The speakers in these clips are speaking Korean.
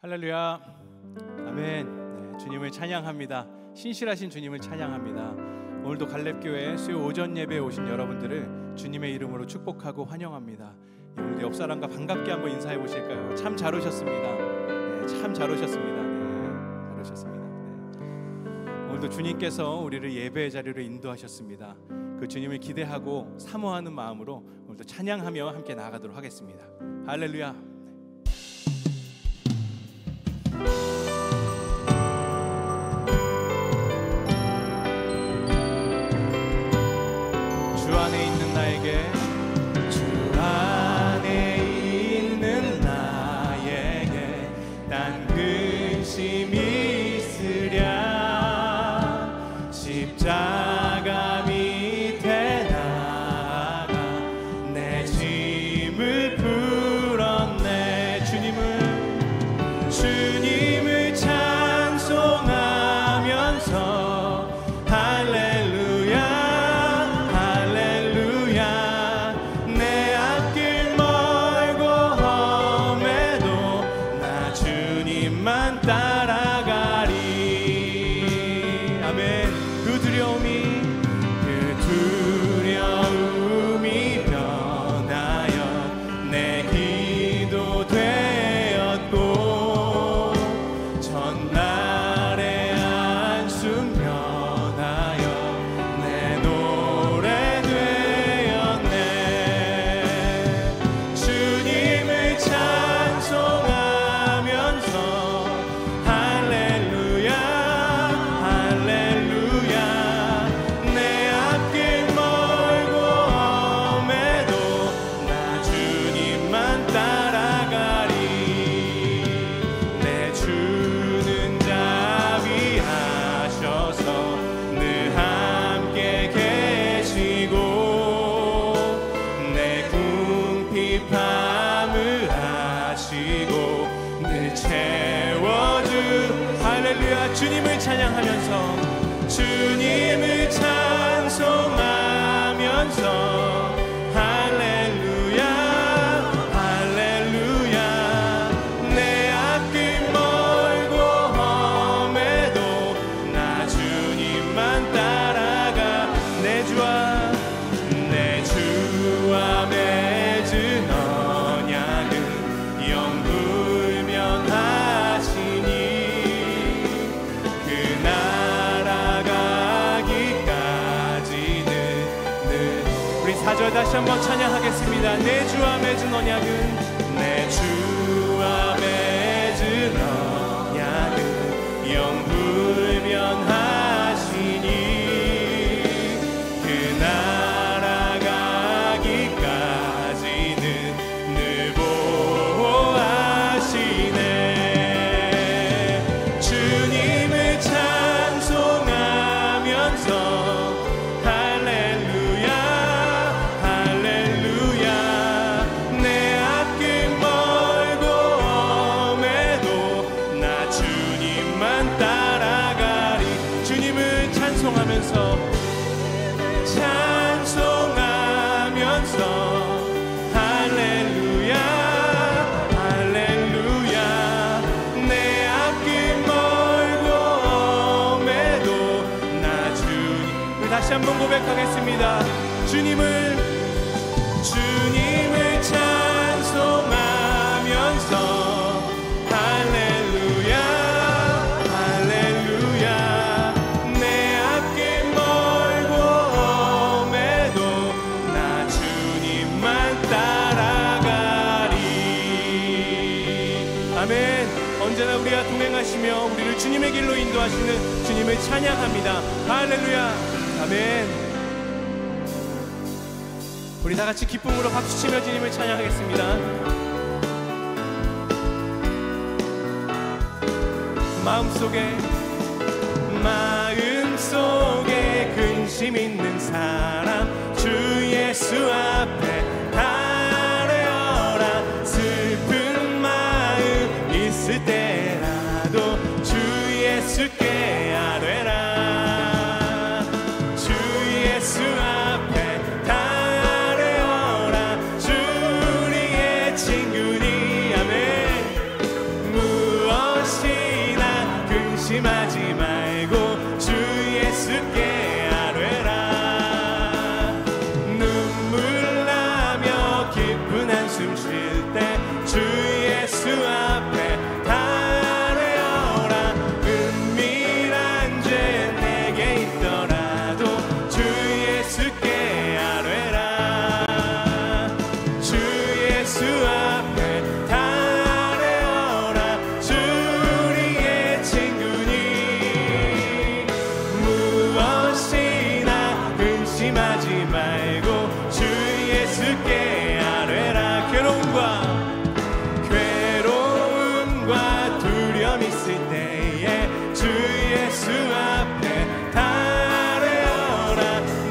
할렐루야. 아멘. 네, 주님을 찬양합니다. 신실하신 주님을 찬양합니다. 오늘도 갈렙교회 수요 오전 예배에 오신 여러분들을 주님의 이름으로 축복하고 환영합니다. 오늘도 옆 사람과 반갑게 한번 인사해 보실까요? 참 잘 오셨습니다. 네, 참 잘 오셨습니다. 네, 잘 오셨습니다. 네. 오늘도 주님께서 우리를 예배의 자리로 인도하셨습니다. 그 주님을 기대하고 사모하는 마음으로 오늘도 찬양하며 함께 나아가도록 하겠습니다. 할렐루야. 주 안에 있는 나에게, 주 안에 있는 나에게 난 근심이 있으랴. 십자가 밑에 나아가 내 짐을 풀었네. 주님을 찬송하면서 할렐루야 할렐루야. 내 앞길 멀고 험해도 나 주님만 따라가리. 아멘. 그 두려움이 변하여 내 기도 되었고 전날의 한숨 변하여 내 노래 되었네. 주님을 찬송하면서 할렐루야 할렐루야. 내 앞길 멀고 험해도 나 주님만 따라가리. 내 주는 자비하셔서 늘 함께 계시고 내 궁핍함을 아시고 늘 채워주. 할렐루야. 주님을 찬양하면서, 주님을 찬송하면서 할렐루야 할렐루야. 내 앞길 멀고 험해도 나 주님만 따라가. 내 주와 맺은 언약은 영불면하시니 그 나라 가기까지는 늘. 우리 4절 다시 한번 찬양하겠습니다. 내 주와 맺은 언약은, 내 주와 맺은 언약은 영불면하시니 그 나라 가기까지는 늘 보호하시네. 주님을 찬송하면서 할렐루야 할렐루야. 내 앞길 멀고 험해도 나 주님만 따라가리. 주님을 찬송하면서 할렐루야 할렐루야. 내 앞길 멀고 험해도 나 주님. 우리 다시 한번 고백하겠습니다. 주님을 찬송하면서 할렐루야 할렐루야. 내 앞길 멀고 험해도 나 주님만 따라가리. 아멘. 언제나 우리가 동행하시며 우리를 주님의 길로 인도하시는 주님을 찬양합니다. 할렐루야. 아멘. 우리 다 같이 기쁨으로 박수치며 주님을 찬양하겠습니다. 마음속에 근심 있는 사람 주 예수 앞에 아뢰어라. 슬픈 마음 있을 때라도 주 예수께 아뢰라. 주 예수 앞에 아뢰어라. 주 우리의 친구니. 아멘. 무엇 근심하지 말고 주 예수께 아뢰라. 눈물 나며 깊은 한숨 쉴 때 주 예수 앞에 아뢰어라. 은밀한 죄 내게 있더라도 주 예수께 아뢰라. 주 예수 앞에 아뢰어라. 주 우리의 친구니 무엇이나 근심하지 말고 주 예수께 아뢰라. 괴로움과 두려움 있을 때에 주 예수 앞에 아뢰어라.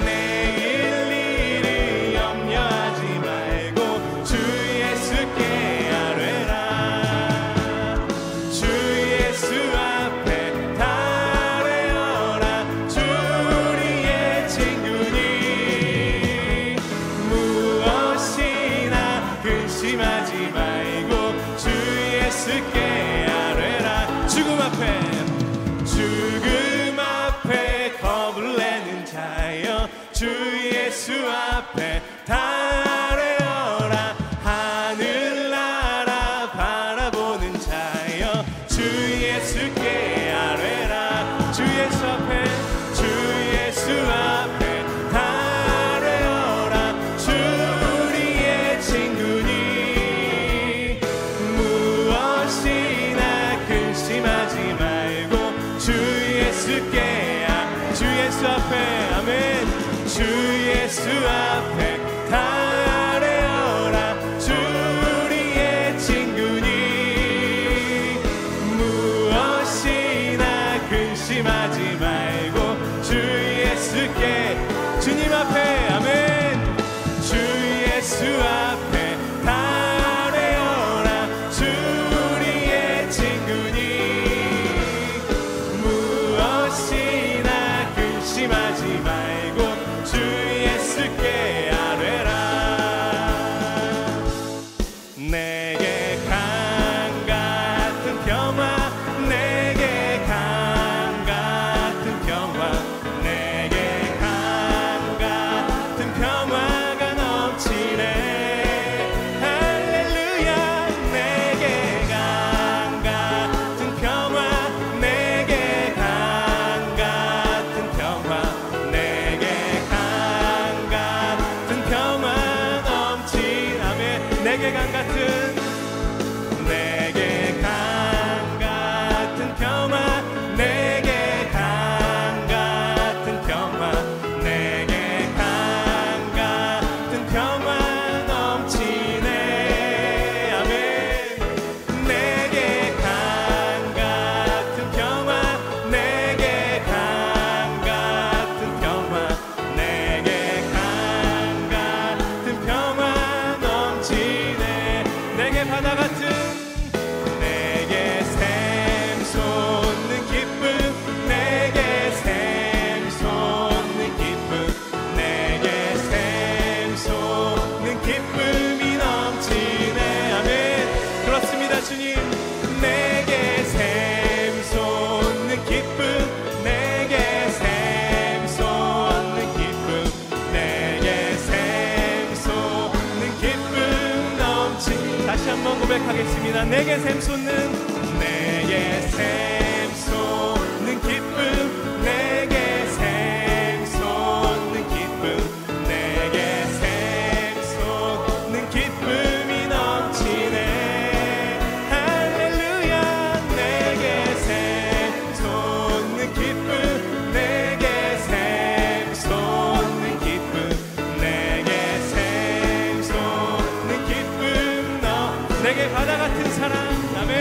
내일 일을 염려하지 말고 주 예수께 아뢰라. 주 예수 앞에 아뢰어라. 주 우리의 친구니 무엇이나 근심하지 말고 주 예수께 아뢰라. 죽음 앞에 겁을 내는 자여 주 예수 앞에 아뢰어라. 하늘나라 바라보는 자여 주 예수께 아뢰라. 주 예수 앞에 아뢰어라. 주 우리의 친구니 무엇이나 근심하지 말고 주 예수께 주 예수 앞에 아멘. 주 예수 앞에 아뢰어라. 주 우리의 친구니 무엇이나 근심하지 말고 주 예수께 주님 앞에 아멘. 주 예수 앞에 아뢰어라. 주 우리의 친구니 무엇이나 근심하지 말고 주 예수께 아뢰라. 내게 강 같은 평화 내게 강 같은 평화 내게 강 같은 평화가 넘치네. 할렐루야. 내게 강 같은 평화 내게 강 같은 평화 내게 강 같은 평화 넘친 아멘. 내게 강 같은 평화 내게 강 같은 평화 내게 강 같은 평화 넘치네. 아멘. 내게 강 같은 평화 내게 강 같은 평화 내게 강 같은 평화 넘치네. 내게 바다 같은 내게 샘솟는 기쁨 내게 샘솟는 기쁨 내게 샘솟는 기쁨이 넘치네. 아멘. 그렇습니다 주님. 내게 샘솟는 기쁨 내게 샘솟는 기쁨 내게 샘솟는 기쁨 넘치. 다시 한번 고백하겠습니다. 내게 샘솟는 기쁨 내게 샘솟는 기쁨 내게 샘솟는 기쁨이 넘치네. 할렐루야. 내게 샘솟는 기쁨 내게 샘솟는 기쁨 내게 샘솟는 기쁨 내게 바다 같은 사랑 아멘.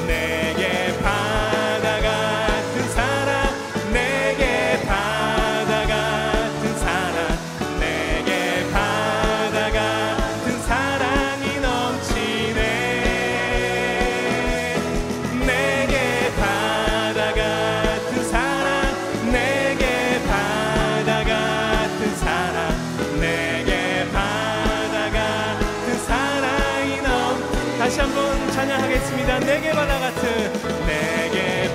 내게 바다 같은 사랑 내게 바다 같은 사랑 내게 바다 같은 사랑이 넘치네. 내게 바다 같은 사랑 내게 바다 같은 사랑 내게 바다 같은 사랑이 다시 한번 찬양하겠습니다. 내게 바다 같은 내게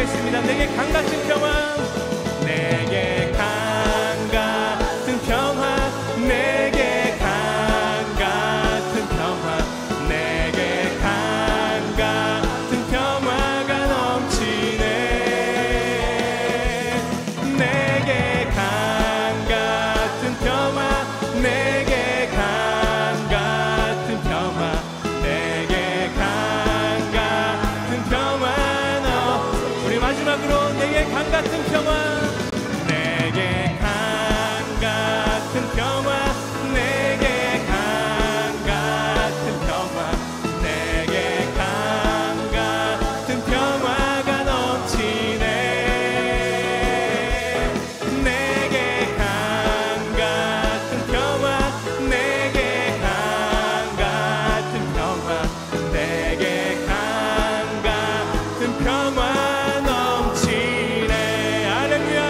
고백하겠습니다. 내게 강 같은 평화, 내게 강 같은 평화, 내게 강 같은 평화, 내게 강 같은 평화가 넘치네. 내게 강 같은 평화, 내게 강 같은 평화, 내게 강 같은 평화 너. 우리 마지막으로 내게 강 같은 평화, 내게 강 같은 평화, 내게 강 같은 평화, 내게 강 같은 평화가 넘치네. 내게 강 같은 평화, 내게 강 같은 평화, 내게 강 같은 평화 넘치네. 할렐루야.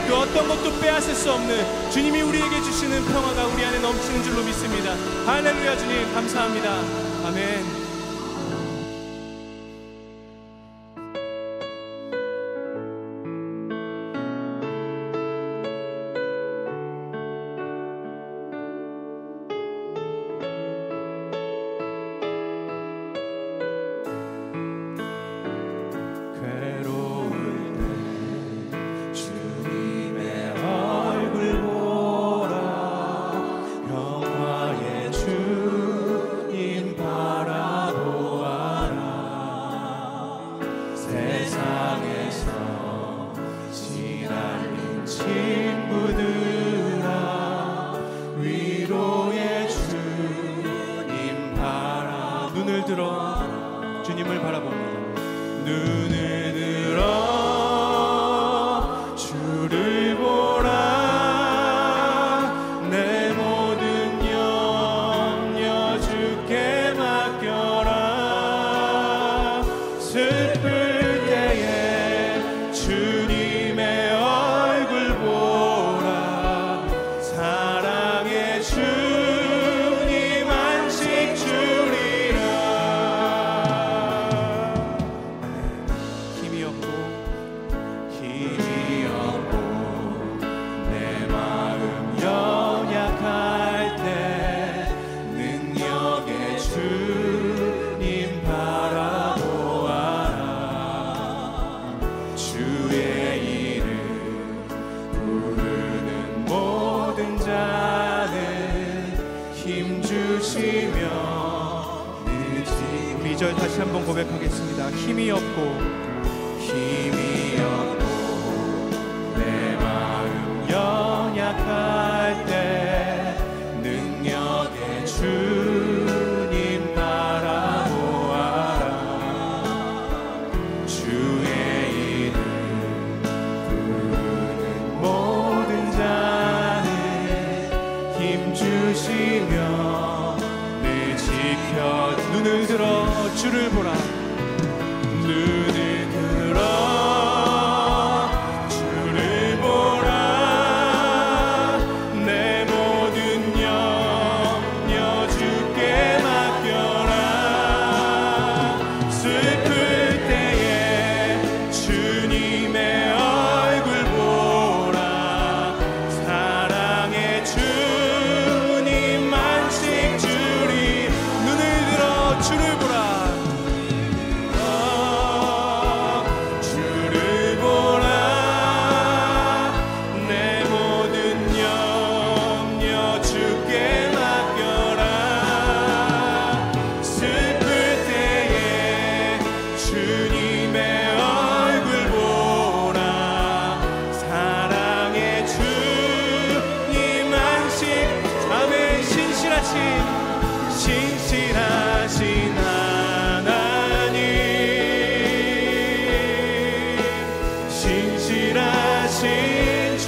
그 어떤 것도 빼앗을 수 없는 주님이 우리에게 주시는 평화가 우리 안에 넘치는 줄로 믿습니다. 할렐루야. 주님 감사합니다. 아멘. 눈을 들어 주님을 바라봅니다. 눈을 들어 주를 보라. 내 모든 염려 주께 맡겨라. 슬플 때에 주님의 얼굴 보라. 사랑의 주님 안식 주리라. 힘이 없고 내 마음 연약할 때 능력의 주님 바라보아라. 주의 이름 부르는 모든 자는 힘 주시며 느지. 우리 2절 다시 한번 고백하겠습니다. 힘이 없고 내 마음 연약할 때 능력의 주님 바라보아라. 주의 이름 부르는 모든 자는 힘 주시며 늘 지켜. 눈을 들어 주를 보라. 눈을 들어 주를 보라. 내 모든 염려 주께 맡겨라. 슬플 때에 주님의 얼굴 보라. 사랑의 주님 안식 주리. 눈을 들어 주를 보라. 신실하신 하나님, 신실하신 주,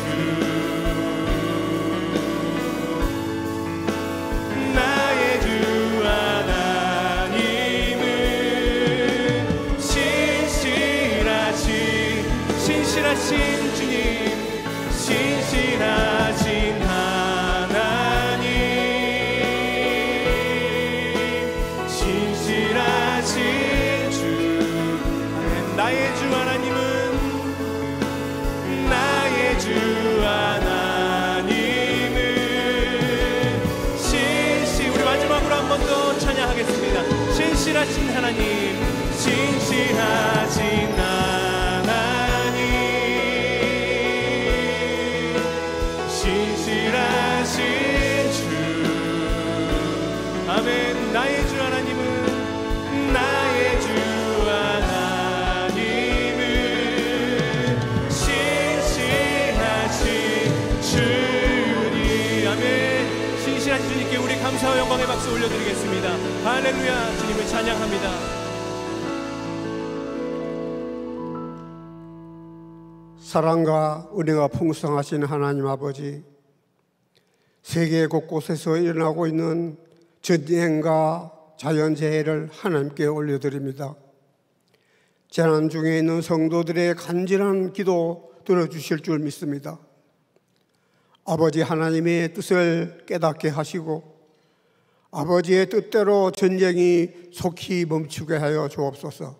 나의 주 하나님은 신실하신 주님, 신실하신 하나님, 신실하신 주. 나의 주 하나님은 감사와 영광의 박수 올려드리겠습니다. 할렐루야. 주님을 찬양합니다. 사랑과 은혜가 풍성하신 하나님 아버지, 세계 곳곳에서 일어나고 있는 전쟁과 자연재해를 하나님께 올려드립니다. 재난 중에 있는 성도들의 간절한 기도 들어주실 줄 믿습니다. 아버지 하나님의 뜻을 깨닫게 하시고 아버지의 뜻대로 전쟁이 속히 멈추게 하여 주옵소서.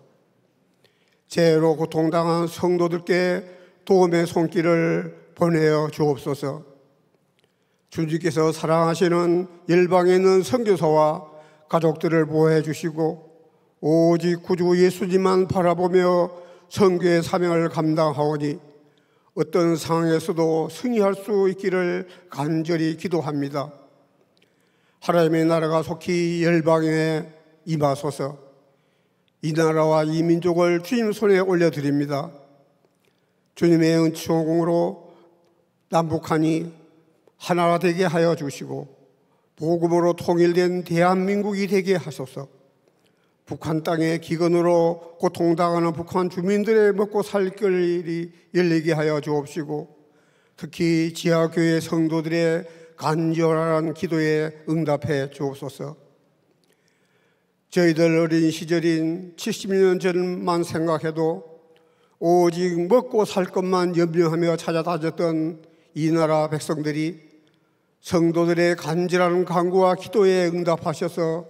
재해로 고통당한 성도들께 도움의 손길을 보내어 주옵소서. 주님께서 사랑하시는 열방에 있는 선교사와 가족들을 보호해 주시고 오직 구주 예수님만 바라보며 선교의 사명을 감당하오니 어떤 상황에서도 승리할 수 있기를 간절히 기도합니다. 하나님의 나라가 속히 열방에 임하소서. 이 나라와 이 민족을 주님 손에 올려드립니다. 주님의 은총으로 남북한이 하나가 되게 하여 주시고 복음으로 통일된 대한민국이 되게 하소서. 북한 땅에 기근으로 고통당하는 북한 주민들의 먹고 살 길이 열리게 하여 주옵시고 특히 지하교회 성도들의 간절한 기도에 응답해 주옵소서. 저희들 어린 시절인 70년 전만 생각해도 오직 먹고 살 것만 염려하며 찾아다녔던 이 나라 백성들이 성도들의 간절한 간구와 기도에 응답하셔서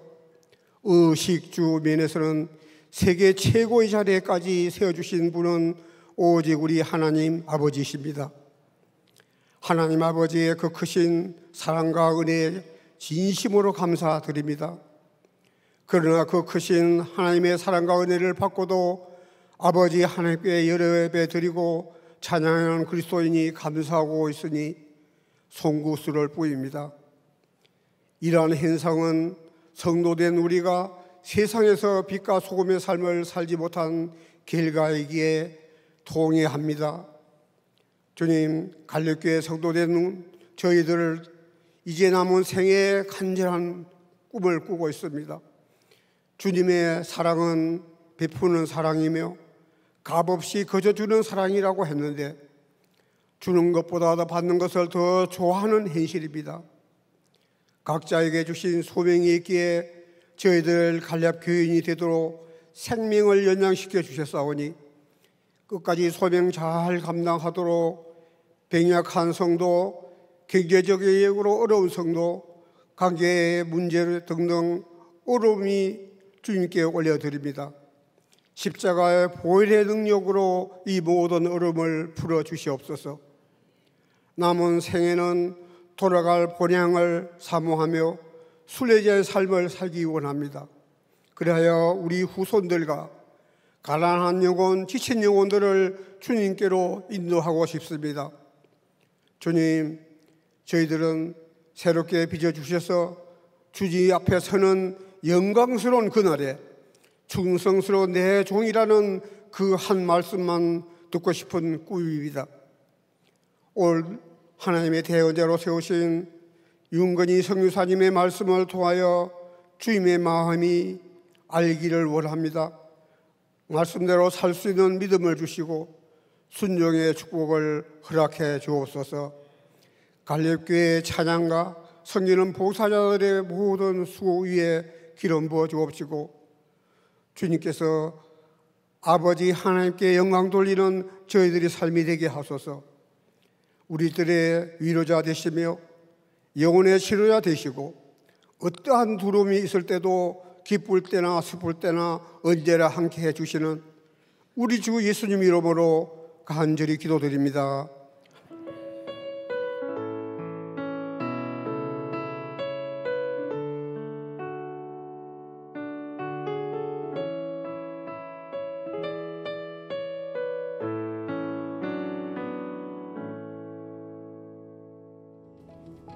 의식주 면에서는 세계 최고의 자리에까지 세워주신 분은 오직 우리 하나님 아버지십니다. 하나님 아버지의 그 크신 사랑과 은혜에 진심으로 감사드립니다. 그러나 그 크신 하나님의 사랑과 은혜를 받고도 아버지 하나님께 여러 예배 드리고 찬양하는 그리스도인이 감사하고 있으니 송구스러울 뿐입니다. 이러한 현상은 성도된 우리가 세상에서 빛과 소금의 삶을 살지 못한 결과이기에 통회합니다. 주님, 갈렙교회 성도된 저희들을 이제 남은 생에 간절한 꿈을 꾸고 있습니다. 주님의 사랑은 베푸는 사랑이며 값없이 거저 주는 사랑이라고 했는데 주는 것보다 더 받는 것을 더 좋아하는 현실입니다. 각자에게 주신 소명이 있기에 저희들 갈렙 교인이 되도록 생명을 연장시켜 주셨사오니 끝까지 소명 잘 감당하도록 병약한 성도, 경제적으로 어려운 성도, 관계의 문제 등등 어려움이 주님께 올려드립니다. 십자가의 보혈의 능력으로 이 모든 어려움을 풀어주시옵소서. 남은 생에는 돌아갈 본향을 사모하며 순례자의 삶을 살기 원합니다. 그리하여 우리 후손들과 가난한 영혼, 지친 영혼들을 주님께로 인도하고 싶습니다. 주님, 저희들은 새롭게 빚어주셔서 주님 앞에 서는 영광스러운 그날에 충성스러운 내 종이라는 그 한 말씀만 듣고 싶은 꿈입니다. 올 하나님의 대언자로 세우신 윤건희 선교사님의 말씀을 통하여 주님의 마음이 알기를 원합니다. 말씀대로 살 수 있는 믿음을 주시고 순종의 축복을 허락해 주옵소서. 갈렙교회의 찬양과 섬기는 봉사자들의 모든 수고 위에 기름 부어 주옵시고 주님께서 아버지 하나님께 영광 돌리는 저희들의 삶이 되게 하소서. 우리들의 위로자 되시며 영혼의 치료자 되시고 어떠한 두려움이 있을 때도 기쁠 때나 슬플 때나 언제나 함께 해주시는 우리 주 예수님 이름으로 간절히 기도드립니다.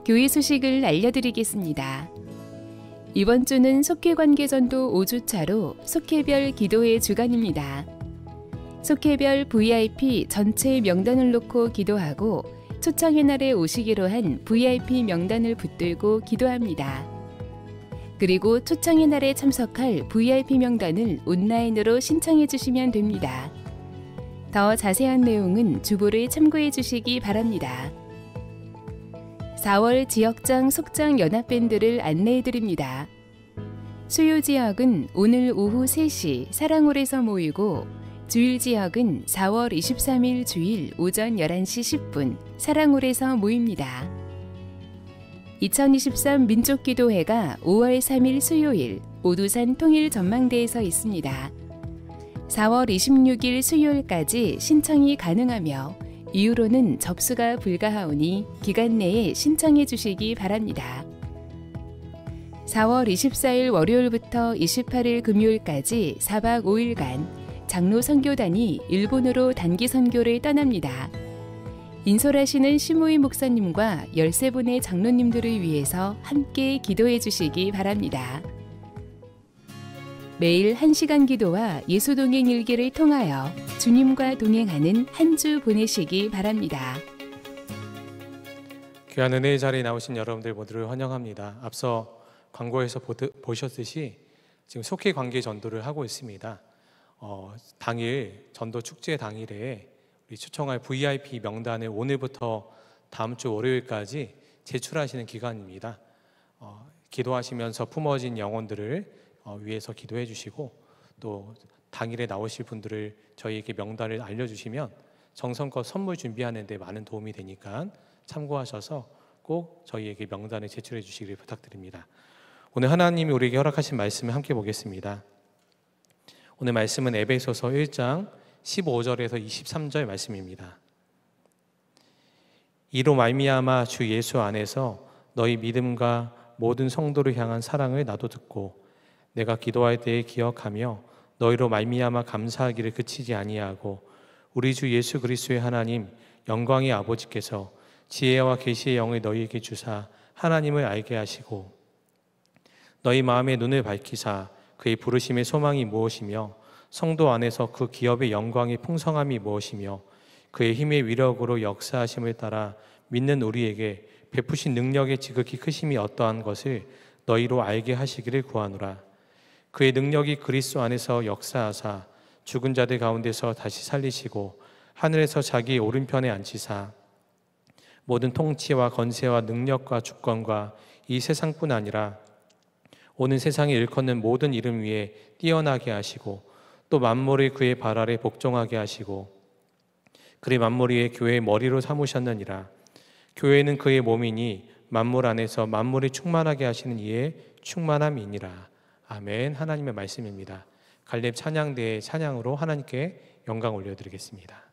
교회 소식을 알려드리겠습니다. 이번 주는 속회관계전도 5주차로 속회별 기도회 주간입니다. 속회별 VIP 전체 명단을 놓고 기도하고 초청의 날에 오시기로 한 VIP 명단을 붙들고 기도합니다. 그리고 초청의 날에 참석할 VIP 명단을 온라인으로 신청해 주시면 됩니다. 더 자세한 내용은 주보를 참고해 주시기 바랍니다. 4월 지역장 속장 연합밴드를 안내해 드립니다. 수요 지역은 오늘 오후 3시 사랑홀에서 모이고 주일 지역은 4월 23일 주일 오전 11시 10분 사랑홀에서 모입니다. 2023 민족기도회가 5월 3일 수요일 오두산 통일전망대에서 있습니다. 4월 26일 수요일까지 신청이 가능하며 이후로는 접수가 불가하오니 기간 내에 신청해 주시기 바랍니다. 4월 24일 월요일부터 28일 금요일까지 4박 5일간 장로 선교단이 일본으로 단기 선교를 떠납니다. 인솔하시는 시무이 목사님과 13분의 장로님들을 위해서 함께 기도해 주시기 바랍니다. 매일 1시간 기도와 예수동행 일기를 통하여 주님과 동행하는 한 주 보내시기 바랍니다. 귀한 은혜의 자리에 나오신 여러분들 모두를 환영합니다. 앞서 광고에서 보셨듯이 지금 속회 관계 전도를 하고 있습니다. 당일 전도 축제 당일에 우리 초청할 VIP 명단을 오늘부터 다음 주 월요일까지 제출하시는 기간입니다. 기도하시면서 품어진 영혼들을 위해서 기도해 주시고 또 당일에 나오실 분들을 저희에게 명단을 알려주시면 정성껏 선물 준비하는 데 많은 도움이 되니까 참고하셔서 꼭 저희에게 명단을 제출해 주시기를 부탁드립니다. 오늘 하나님이 우리에게 허락하신 말씀을 함께 보겠습니다. 오늘 말씀은 에베소서 1장 15절에서 23절 말씀입니다. 이로 말미암아 주 예수 안에서 너희 믿음과 모든 성도를 향한 사랑을 나도 듣고 내가 기도할 때에 기억하며 너희로 말미암아 감사하기를 그치지 아니하고 우리 주 예수 그리스도의 하나님 영광의 아버지께서 지혜와 계시의 영을 너희에게 주사 하나님을 알게 하시고 너희 마음의 눈을 밝히사 그의 부르심의 소망이 무엇이며 성도 안에서 그 기업의 영광의 풍성함이 무엇이며 그의 힘의 위력으로 역사하심을 따라 믿는 우리에게 베푸신 능력의 지극히 크심이 어떠한 것을 너희로 알게 하시기를 구하노라. 그의 능력이 그리스도 안에서 역사하사 죽은 자들 가운데서 다시 살리시고 하늘에서 자기 오른편에 앉히사 모든 통치와 건세와 능력과 주권과 이 세상뿐 아니라 오는 세상에 일컫는 모든 이름 위에 뛰어나게 하시고 또 만물을 그의 발 아래 복종하게 하시고 그의 만물 위에 교회의 머리로 삼으셨느니라. 교회는 그의 몸이니 만물 안에서 만물이 충만하게 하시는 이의 충만함이니라. 아멘. 하나님의 말씀입니다. 갈렙 찬양대의 찬양으로 하나님께 영광 올려드리겠습니다.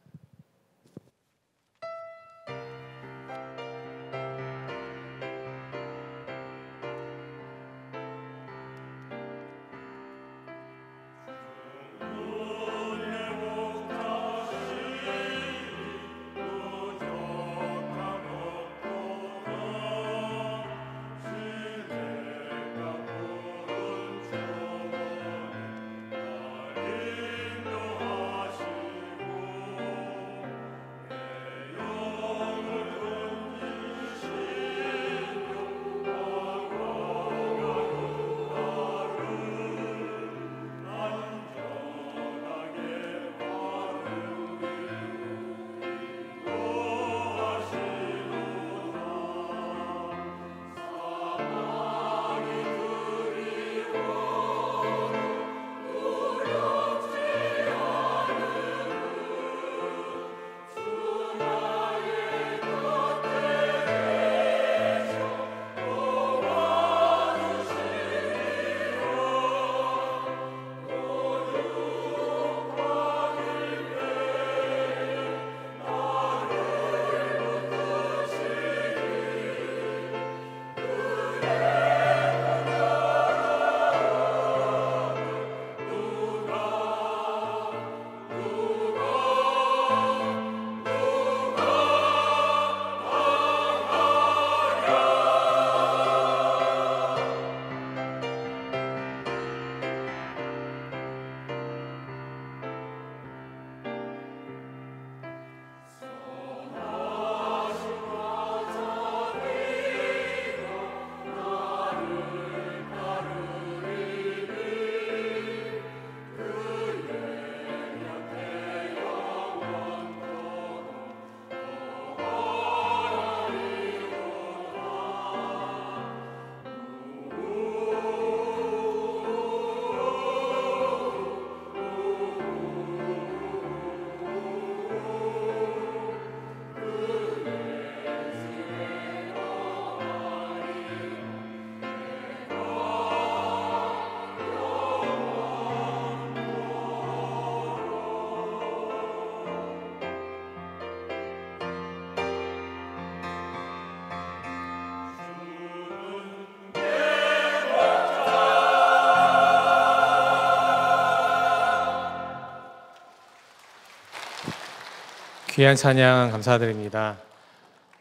귀한 찬양 감사드립니다.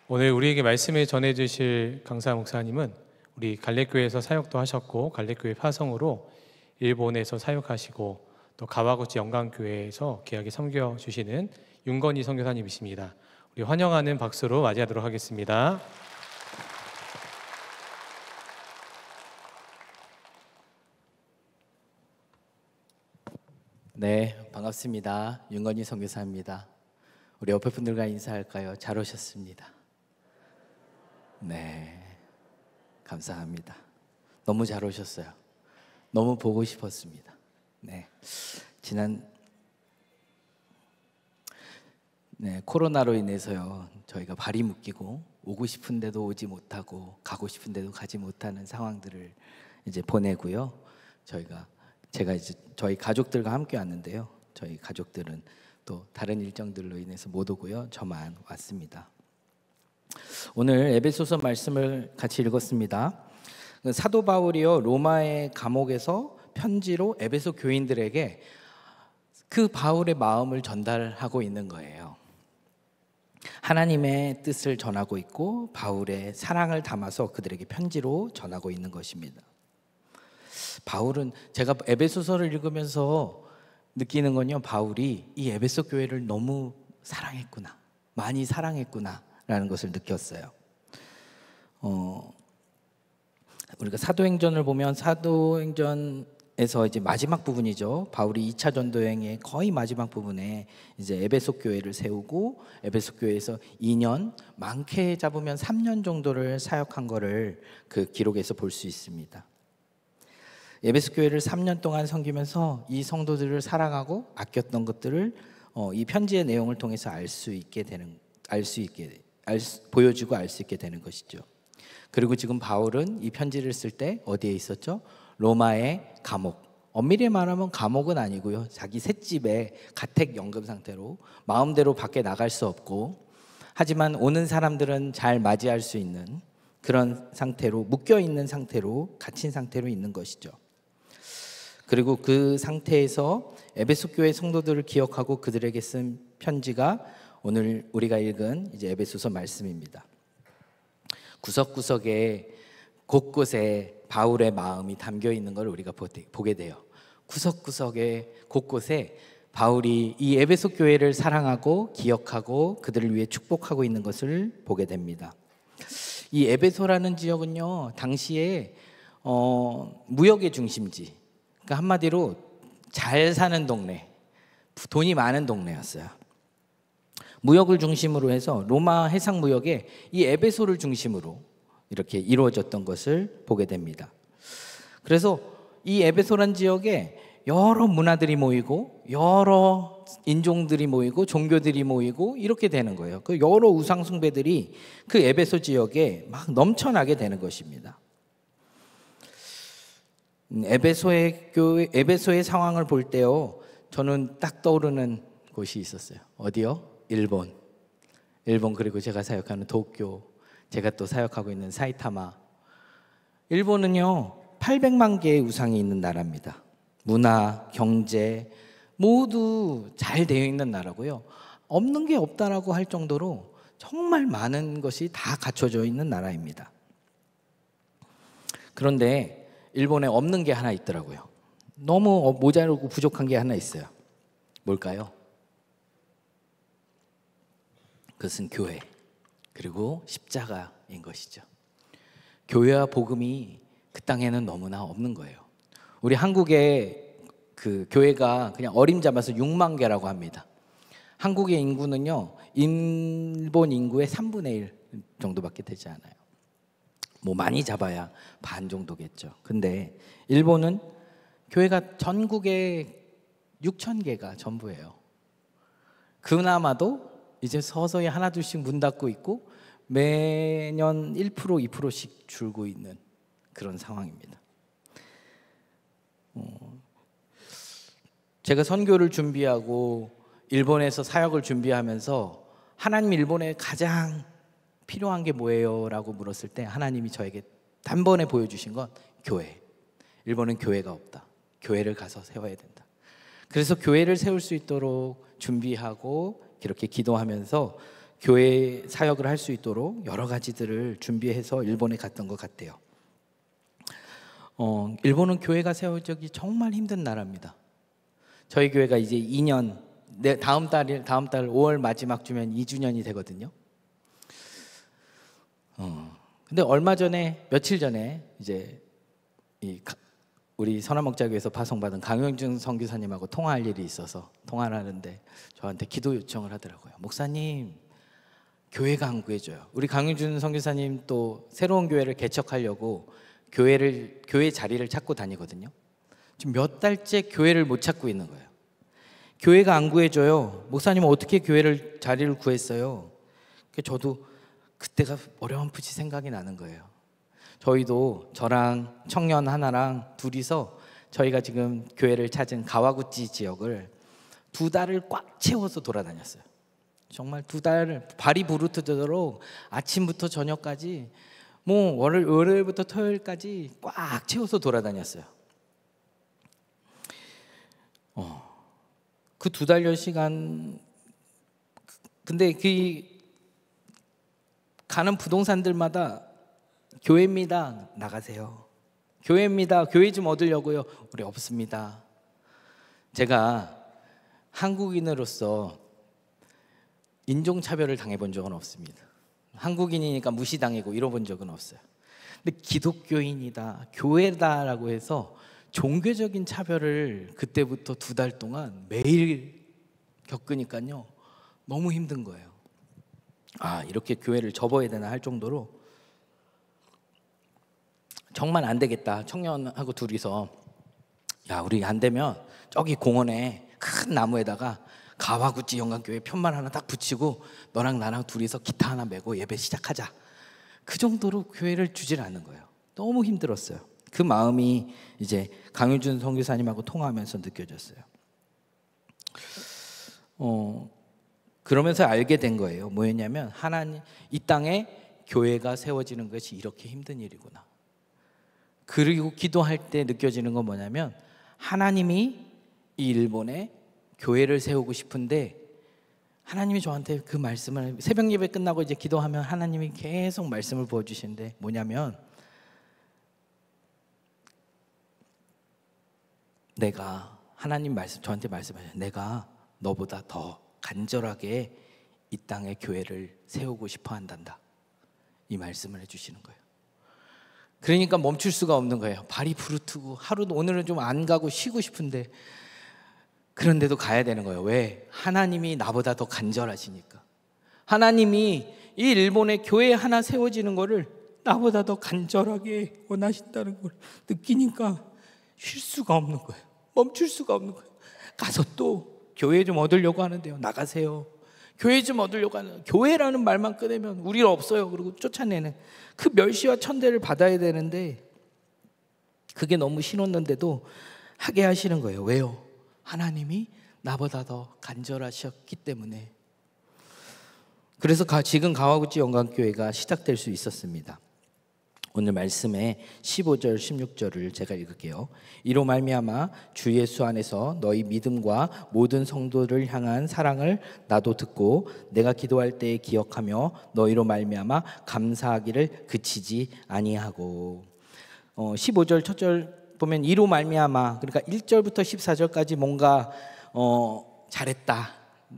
오늘 우리에게 말씀을 전해주실 강사 목사님은 우리 갈렙교회에서 사역도 하셨고 갈렙교회 파송으로 일본에서 사역하시고 또 가와구치 영광교회에서 귀하게 섬겨주시는 윤건희 선교사님이십니다. 우리 환영하는 박수로 맞이하도록 하겠습니다. 네, 반갑습니다. 윤건희 선교사입니다. 우리 옆에 분들과 인사할까요? 잘 오셨습니다. 네, 감사합니다. 너무 잘 오셨어요. 너무 보고 싶었습니다. 네, 코로나로 인해서요, 저희가 발이 묶이고 오고 싶은데도 오지 못하고 가고 싶은데도 가지 못하는 상황들을 이제 보내고요. 제가 이제 저희 가족들과 함께 왔는데요. 저희 가족들은 또 다른 일정들로 인해서 못 오고요. 저만 왔습니다. 오늘 에베소서 말씀을 같이 읽었습니다. 사도 바울이요, 로마의 감옥에서 편지로 에베소 교인들에게 그 바울의 마음을 전달하고 있는 거예요. 하나님의 뜻을 전하고 있고 바울의 사랑을 담아서 그들에게 편지로 전하고 있는 것입니다. 바울은, 제가 에베소서를 읽으면서 느끼는 건요, 바울이 이 에베소 교회를 너무 사랑했구나, 많이 사랑했구나 라는 것을 느꼈어요. 우리가 사도행전을 보면 사도행전에서 이제 마지막 부분이죠. 바울이 2차 전도여행의 거의 마지막 부분에 이제 에베소 교회를 세우고 에베소 교회에서 2년, 많게 잡으면 3년 정도를 사역한 거를 그 기록에서 볼 수 있습니다. 에베소 교회를 3년 동안 섬기면서 이 성도들을 사랑하고 아꼈던 것들을 이 편지의 내용을 통해서 보여주고 알 수 있게 되는 것이죠. 그리고 지금 바울은 이 편지를 쓸 때 어디에 있었죠? 로마의 감옥. 엄밀히 말하면 감옥은 아니고요, 자기 셋집에 가택 연금 상태로 마음대로 밖에 나갈 수 없고, 하지만 오는 사람들은 잘 맞이할 수 있는 그런 상태로, 묶여 있는 상태로, 갇힌 상태로 있는 것이죠. 그리고 그 상태에서 에베소 교회 성도들을 기억하고 그들에게 쓴 편지가 오늘 우리가 읽은 이제 에베소서 말씀입니다. 구석구석에 곳곳에 바울의 마음이 담겨 있는 걸 우리가 보게 돼요. 구석구석에 곳곳에 바울이 이 에베소 교회를 사랑하고 기억하고 그들을 위해 축복하고 있는 것을 보게 됩니다. 이 에베소라는 지역은요, 당시에 무역의 중심지, 그러니까 한마디로 잘 사는 동네, 돈이 많은 동네였어요. 무역을 중심으로 해서 로마 해상 무역에 이 에베소를 중심으로 이렇게 이루어졌던 것을 보게 됩니다. 그래서 이 에베소란 지역에 여러 문화들이 모이고 여러 인종들이 모이고 종교들이 모이고 이렇게 되는 거예요. 그 여러 우상 숭배들이 그 에베소 지역에 막 넘쳐나게 되는 것입니다. 에베소의 상황을 볼 때요, 저는 딱 떠오르는 곳이 있었어요. 어디요? 일본. 그리고 제가 사역하는 도쿄, 제가 또 사역하고 있는 사이타마. 일본은요, 800만 개의 우상이 있는 나라입니다. 문화, 경제 모두 잘 되어 있는 나라고요, 없는 게 없다라고 할 정도로 정말 많은 것이 다 갖춰져 있는 나라입니다. 그런데 일본에 없는 게 하나 있더라고요. 너무 모자르고 부족한 게 하나 있어요. 뭘까요? 그것은 교회, 그리고 십자가인 것이죠. 교회와 복음이 그 땅에는 너무나 없는 거예요. 우리 한국의 그 교회가 그냥 어림잡아서 6만 개라고 합니다. 한국의 인구는요, 일본 인구의 3분의 1 정도밖에 되지 않아요. 뭐 많이 잡아야 반 정도겠죠. 근데 일본은 교회가 전국에 6,000개가 전부예요. 그나마도 이제 서서히 하나둘씩 문 닫고 있고 매년 1%, 2%씩 줄고 있는 그런 상황입니다. 제가 선교를 준비하고 일본에서 사역을 준비하면서 하나님, 일본에 가장 필요한 게 뭐예요? 라고 물었을 때 하나님이 저에게 단번에 보여주신 건 교회. 일본은 교회가 없다. 교회를 가서 세워야 된다. 그래서 교회를 세울 수 있도록 준비하고 이렇게 기도하면서 교회 사역을 할 수 있도록 여러 가지들을 준비해서 일본에 갔던 것 같아요. 일본은 교회가 세워지기 정말 힘든 나라입니다. 저희 교회가 이제 2년, 다음 달 5월 마지막 주면 2주년이 되거든요. 근데 며칠 전에 이제 우리 선화목자교에서 파송받은 강영준 선교사님하고 통화할 일이 있어서 통화를 하는데 저한테 기도 요청을 하더라고요. 목사님, 교회가 안 구해줘요. 우리 강영준 선교사님 또 새로운 교회를 개척하려고 교회 자리를 찾고 다니거든요. 지금 몇 달째 교회를 못 찾고 있는 거예요. 교회가 안 구해줘요. 목사님은 어떻게 자리를 구했어요? 저도 그때가 어렴풋이 생각이 나는 거예요. 저희도 저랑 청년 하나랑 둘이서 저희가 지금 교회를 찾은 가와구치 지역을 2달을 꽉 채워서 돌아다녔어요. 정말 2달을 발이 부르트도록 아침부터 저녁까지 월요일부터 토요일까지 꽉 채워서 돌아다녔어요. 그 2달여 시간, 근데 가는 부동산들마다 교회입니다. 나가세요. 교회입니다. 교회 좀 얻으려고요. 우리 없습니다. 제가 한국인으로서 인종차별을 당해본 적은 없습니다. 한국인이니까 무시당하고 이러본 적은 없어요. 근데 기독교인이다, 교회다라고 해서 종교적인 차별을 그때부터 2달 동안 매일 겪으니까요, 너무 힘든 거예요. 이렇게 교회를 접어야 되나 할 정도로 정말 안 되겠다. 청년하고 둘이서 우리 안 되면 저기 공원에 큰 나무에다가 가와구치 영광교회 편만 하나 딱 붙이고 너랑 나랑 둘이서 기타 하나 메고 예배 시작하자. 그 정도로 교회를 주질 않는 거예요. 너무 힘들었어요. 그 마음이 이제 강윤준 선교사님하고 통화하면서 느껴졌어요. 그러면서 알게 된 거예요. 뭐였냐면 하나님, 이 땅에 교회가 세워지는 것이 이렇게 힘든 일이구나. 그리고 기도할 때 느껴지는 건 뭐냐면 하나님이 이 일본에 교회를 세우고 싶은데 하나님이 저한테 그 말씀을 새벽 예배 끝나고 이제 기도하면 하나님이 계속 말씀을 부어주시는데 뭐냐면 하나님 저한테 말씀하셔요. 내가 너보다 더 간절하게 이 땅에 교회를 세우고 싶어 한단다. 이 말씀을 해주시는 거예요. 그러니까 멈출 수가 없는 거예요. 발이 부르트고 오늘은 좀 안 가고 쉬고 싶은데 그런데도 가야 되는 거예요. 왜? 하나님이 나보다 더 간절하시니까. 하나님이 이 일본에 교회 하나 세워지는 거를 나보다 더 간절하게 원하신다는 걸 느끼니까 쉴 수가 없는 거예요. 멈출 수가 없는 거예요. 가서 또 교회 좀 얻으려고 하는데요. 나가세요. 교회 좀 얻으려고 하는, 교회라는 말만 꺼내면 우리는 없어요. 그리고 쫓아내는 그 멸시와 천대를 받아야 되는데 그게 너무 싫었는데도 하게 하시는 거예요. 왜요? 하나님이 나보다 더 간절하셨기 때문에. 그래서 지금 가와구치 영광교회가 시작될 수 있었습니다. 오늘 말씀의 15절 16절을 제가 읽을게요. 이로 말미암아 주 예수 안에서 너희 믿음과 모든 성도를 향한 사랑을 나도 듣고 내가 기도할 때에 기억하며 너희로 말미암아 감사하기를 그치지 아니하고. 15절 첫 절 보면 이로 말미암아, 그러니까 1절부터 14절까지 뭔가 잘했다,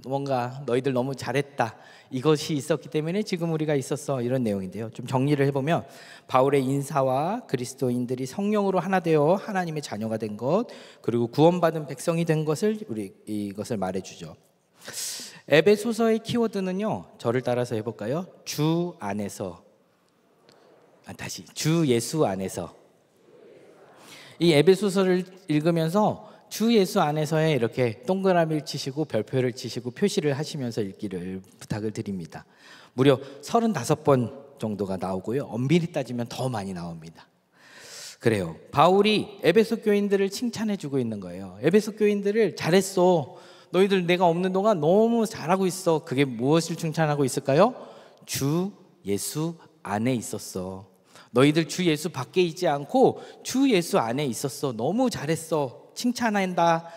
뭔가 너희들 너무 잘했다, 이것이 있었기 때문에 지금 우리가 있었어, 이런 내용인데요. 좀 정리를 해보면 바울의 인사와 그리스도인들이 성령으로 하나 되어 하나님의 자녀가 된 것, 그리고 구원받은 백성이 된 것을 이것을 말해주죠. 에베소서의 키워드는요, 저를 따라서 해볼까요? 주 안에서, 주 예수 안에서. 이 에베소서를 읽으면서 주 예수 안에서에 이렇게 동그라미를 치시고 별표를 치시고 표시를 하시면서 읽기를 부탁을 드립니다. 무려 35번 정도가 나오고요. 엄밀히 따지면 더 많이 나옵니다. 그래요. 바울이 에베소 교인들을 칭찬해 주고 있는 거예요. 에베소 교인들을 잘했어. 너희들 내가 없는 동안 너무 잘하고 있어. 그게 무엇을 칭찬하고 있을까요? 주 예수 안에 있었어. 너희들 주 예수 밖에 있지 않고 주 예수 안에 있었어. 너무 잘했어. 칭찬한다,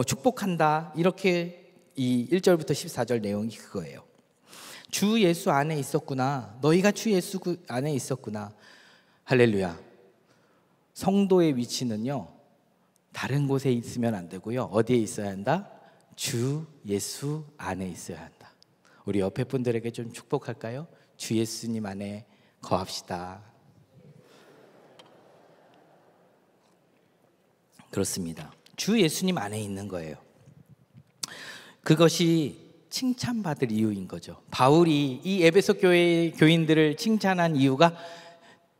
축복한다, 이렇게 이 1절부터 14절 내용이 그거예요. 주 예수 안에 있었구나. 너희가 주 예수 안에 있었구나. 할렐루야. 성도의 위치는요, 다른 곳에 있으면 안 되고요. 어디에 있어야 한다? 주 예수 안에 있어야 한다. 우리 옆에 분들에게 좀 축복할까요? 주 예수님 안에 거합시다. 그렇습니다. 주 예수님 안에 있는 거예요. 그것이 칭찬받을 이유인 거죠. 바울이 이 에베소 교회 교인들을 칭찬한 이유가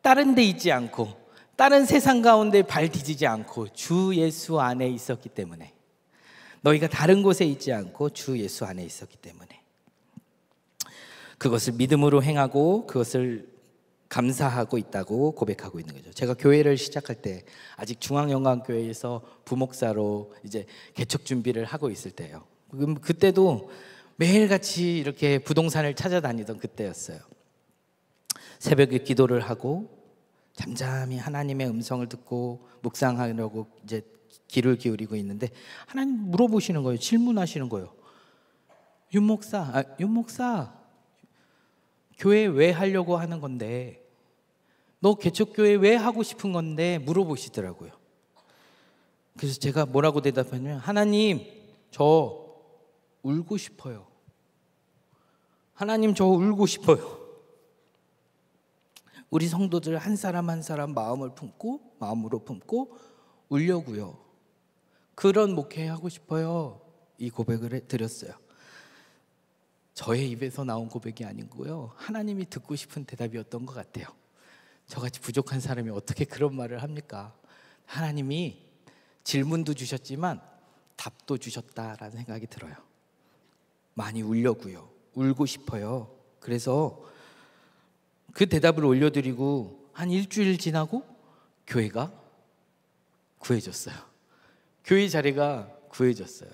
다른 데 있지 않고, 다른 세상 가운데 발 디디지 않고 주 예수 안에 있었기 때문에, 너희가 다른 곳에 있지 않고 주 예수 안에 있었기 때문에 그것을 믿음으로 행하고 그것을 감사하고 있다고 고백하고 있는 거죠. 제가 교회를 시작할 때 아직 중앙영광교회에서 부목사로 이제 개척 준비를 하고 있을 때예요. 그때도 매일같이 이렇게 부동산을 찾아다니던 그때였어요. 새벽에 기도를 하고 잠잠히 하나님의 음성을 듣고 묵상하려고 이제 귀를 기울이고 있는데 하나님 물어보시는 거예요. 질문하시는 거예요. 윤 목사, 교회 왜 하려고 하는 건데, 너 개척교회 왜 하고 싶은 건데 물어보시더라고요. 그래서 제가 뭐라고 대답하냐면, 하나님, 저 울고 싶어요. 하나님, 저 울고 싶어요. 우리 성도들 한 사람 한 사람 마음으로 품고 울려고요. 그런 목회하고 싶어요. 이 고백을 드렸어요. 저의 입에서 나온 고백이 아니고요, 하나님이 듣고 싶은 대답이었던 것 같아요. 저같이 부족한 사람이 어떻게 그런 말을 합니까? 하나님이 질문도 주셨지만 답도 주셨다라는 생각이 들어요. 많이 울려고요. 울고 싶어요. 그래서 그 대답을 올려드리고 한 일주일 지나고 교회가 구해졌어요. 교회 자리가 구해졌어요.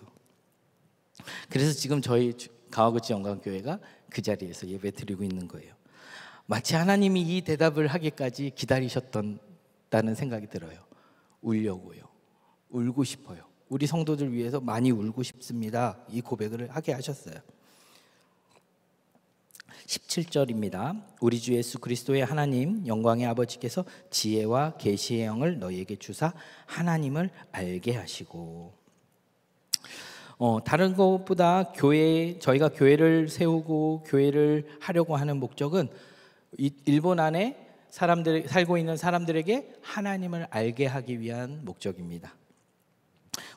그래서 지금 저희 가와구치 영광교회가 그 자리에서 예배 드리고 있는 거예요. 마치 하나님이 이 대답을 하기까지 기다리셨다는 생각이 들어요. 울려고요. 울고 싶어요. 우리 성도들 위해서 많이 울고 싶습니다. 이 고백을 하게 하셨어요. 17절입니다. 우리 주 예수 그리스도의 하나님 영광의 아버지께서 지혜와 계시의 영을 너희에게 주사 하나님을 알게 하시고, 다른 것보다 저희가 교회를 세우고 교회를 하려고 하는 목적은 일본 안에 살고 있는 사람들에게 하나님을 알게 하기 위한 목적입니다.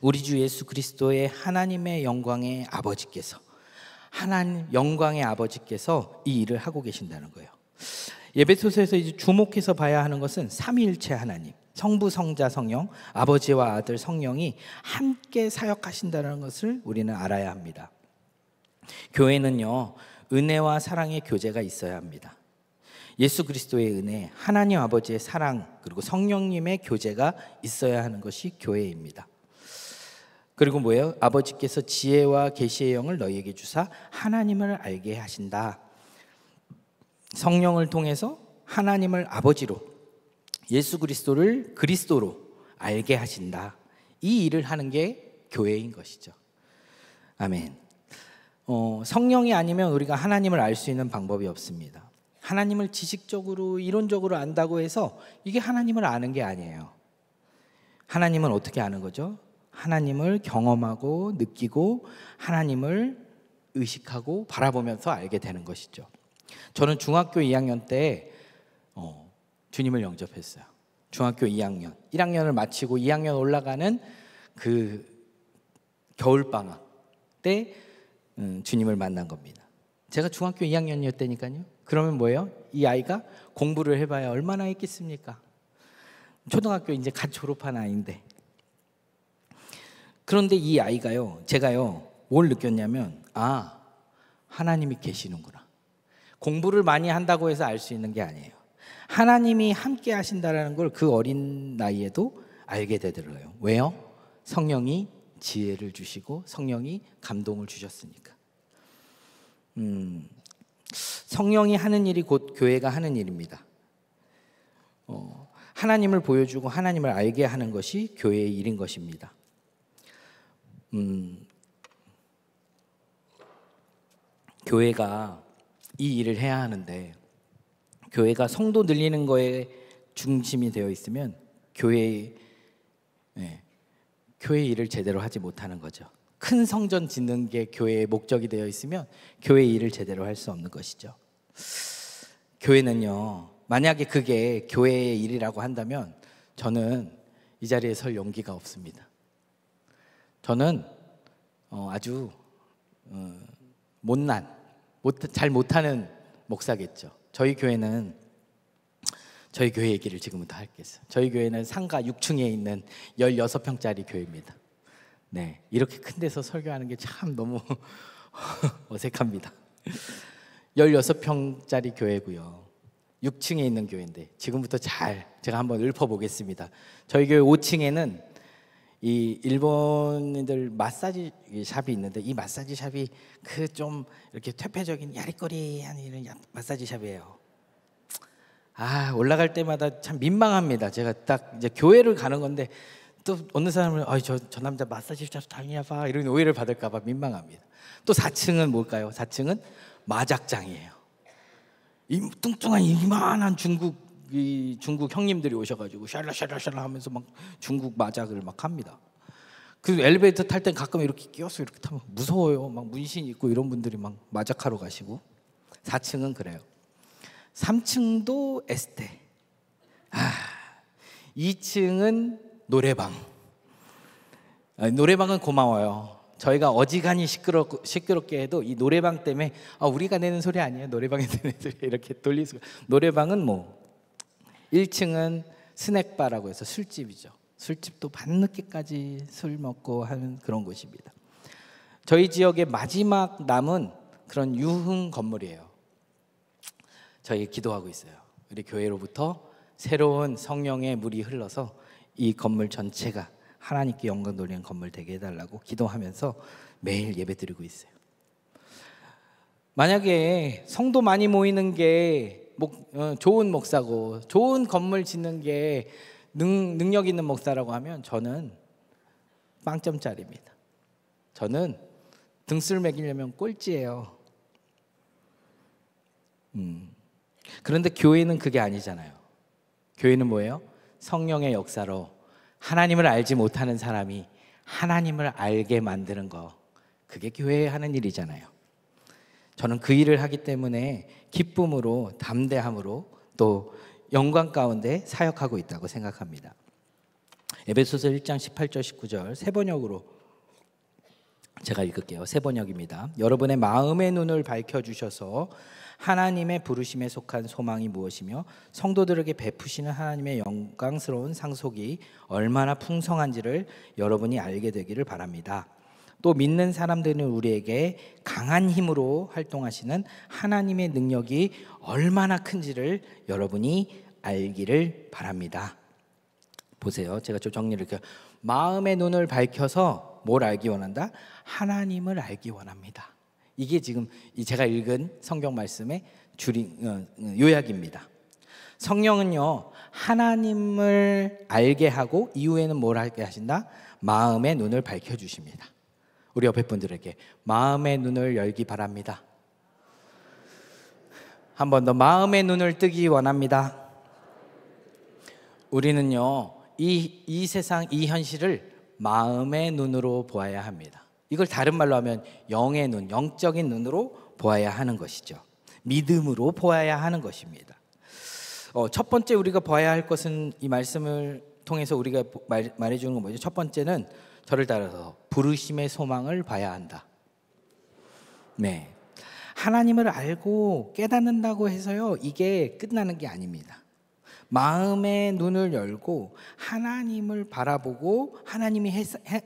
우리 주 예수 그리스도의 하나님의 영광의 아버지께서, 영광의 아버지께서 이 일을 하고 계신다는 거예요. 예배소서에서 이제 주목해서 봐야 하는 것은 삼위일체 하나님, 성부, 성자, 성령, 아버지와 아들, 성령이 함께 사역하신다는 것을 우리는 알아야 합니다. 교회는요, 은혜와 사랑의 교제가 있어야 합니다. 예수 그리스도의 은혜, 하나님 아버지의 사랑, 그리고 성령님의 교제가 있어야 하는 것이 교회입니다. 그리고 뭐예요? 아버지께서 지혜와 계시의 영을 너희에게 주사 하나님을 알게 하신다. 성령을 통해서 하나님을 아버지로, 예수 그리스도를 그리스도로 알게 하신다. 이 일을 하는 게 교회인 것이죠. 아멘. 성령이 아니면 우리가 하나님을 알 수 있는 방법이 없습니다. 하나님을 지식적으로 이론적으로 안다고 해서 이게 하나님을 아는 게 아니에요. 하나님은 어떻게 아는 거죠? 하나님을 경험하고 느끼고 하나님을 의식하고 바라보면서 알게 되는 것이죠. 저는 중학교 2학년 때 주님을 영접했어요. 중학교 2학년, 1학년을 마치고 2학년 올라가는 그 겨울방학 때 주님을 만난 겁니다. 제가 중학교 2학년이었다니까요. 그러면 뭐예요? 이 아이가 공부를 해봐야 얼마나 했겠습니까? 초등학교 이제 갓 졸업한 아이인데. 그런데 이 아이가요, 제가요, 뭘 느꼈냐면, 하나님이 계시는구나. 공부를 많이 한다고 해서 알 수 있는 게 아니에요. 하나님이 함께 하신다는 걸 그 어린 나이에도 알게 되더라고요. 왜요? 성령이 지혜를 주시고 성령이 감동을 주셨으니까. 성령이 하는 일이 곧 교회가 하는 일입니다. 하나님을 보여주고 하나님을 알게 하는 것이 교회의 일인 것입니다. 교회가 이 일을 해야 하는데 교회가 성도 늘리는 거에 중심이 되어 있으면 교회 일을 제대로 하지 못하는 거죠. 큰 성전 짓는 게 교회의 목적이 되어 있으면 교회 일을 제대로 할 수 없는 것이죠. 교회는요, 만약에 그게 교회의 일이라고 한다면 저는 이 자리에 설 용기가 없습니다. 저는 아주 잘 못하는 목사겠죠. 저희 교회 얘기를 지금부터 하겠어요. 저희 교회는 상가 6층에 있는 16평짜리 교회입니다. 네, 이렇게 큰 데서 설교하는 게 참 너무 어색합니다. 16평짜리 교회고요. 6층에 있는 교회인데 지금부터 제가 한번 읊어보겠습니다. 저희 교회 5층에는 이 일본인들 마사지 샵이 있는데 이 마사지 샵이 그 좀 이렇게 퇴폐적인 야리꼬리한 이런 마사지 샵이에요. 올라갈 때마다 참 민망합니다. 제가 딱 이제 교회를 가는 건데 또 어느 사람은 저 남자 마사지 샵 다니나 봐 이런 오해를 받을까 봐 민망합니다. 또 4층은 뭘까요? 4층은 마작장이에요. 이 뚱뚱한 이만한 중국 형님들이 오셔가지고 샬라샬라샬라 하면서 막 중국 마작을 막 합니다. 그 엘리베이터 탈 땐 가끔 이렇게 끼어서 이렇게 타면 무서워요. 막 문신 있고 이런 분들이 막 마작하러 가시고. 4층은 그래요. 3층도 에스테. 2층은 노래방. 노래방은 고마워요. 저희가 어지간히 시끄럽게 해도 이 노래방 때문에 우리가 내는 소리 아니에요. 노래방에 내는 소리 이렇게 돌릴 수가. 노래방은 1층은 스낵바라고 해서 술집이죠. 술집도 밤늦게까지 술 먹고 하는 그런 곳입니다. 저희 지역의 마지막 남은 그런 유흥 건물이에요. 저희 기도하고 있어요. 우리 교회로부터 새로운 성령의 물이 흘러서 이 건물 전체가 하나님께 영광 돌리는 건물 되게 해달라고 기도하면서 매일 예배드리고 있어요. 만약에 성도 많이 모이는 게 좋은 목사고 좋은 건물 짓는 게 능력 있는 목사라고 하면 저는 빵점짜리입니다. 저는 등줄 매기려면 꼴찌예요. 그런데 교회는 그게 아니잖아요. 교회는 뭐예요? 성령의 역사로 하나님을 알지 못하는 사람이 하나님을 알게 만드는 거, 그게 교회에 하는 일이잖아요. 저는 그 일을 하기 때문에 기쁨으로, 담대함으로 또 영광 가운데 사역하고 있다고 생각합니다. 에베소서 1장 18절 19절 세 번역으로 제가 읽을게요. 세 번역입니다. 여러분의 마음의 눈을 밝혀주셔서 하나님의 부르심에 속한 소망이 무엇이며 성도들에게 베푸시는 하나님의 영광스러운 상속이 얼마나 풍성한지를 여러분이 알게 되기를 바랍니다. 또 믿는 사람들은 우리에게 강한 힘으로 활동하시는 하나님의 능력이 얼마나 큰지를 여러분이 알기를 바랍니다. 보세요. 제가 좀 정리를 할게요. 마음의 눈을 밝혀서 뭘 알기 원한다? 하나님을 알기 원합니다. 이게 지금 제가 읽은 성경 말씀의 요약입니다. 성령은요, 하나님을 알게 하고 이후에는 뭘 알게 하신다? 마음의 눈을 밝혀주십니다. 우리 옆에 분들에게 마음의 눈을 열기 바랍니다. 한 번 더 마음의 눈을 뜨기 원합니다. 우리는요, 이 세상, 이 현실을 마음의 눈으로 보아야 합니다. 이걸 다른 말로 하면 영의 눈, 영적인 눈으로 보아야 하는 것이죠. 믿음으로 보아야 하는 것입니다. 첫 번째 우리가 봐야 할 것은 이 말씀을 통해서 우리가 말해주는 건 뭐죠? 첫 번째는 저를 따라서 부르심의 소망을 봐야 한다. 네, 하나님을 알고 깨닫는다고 해서요, 이게 끝나는 게 아닙니다. 마음의 눈을 열고 하나님을 바라보고 하나님이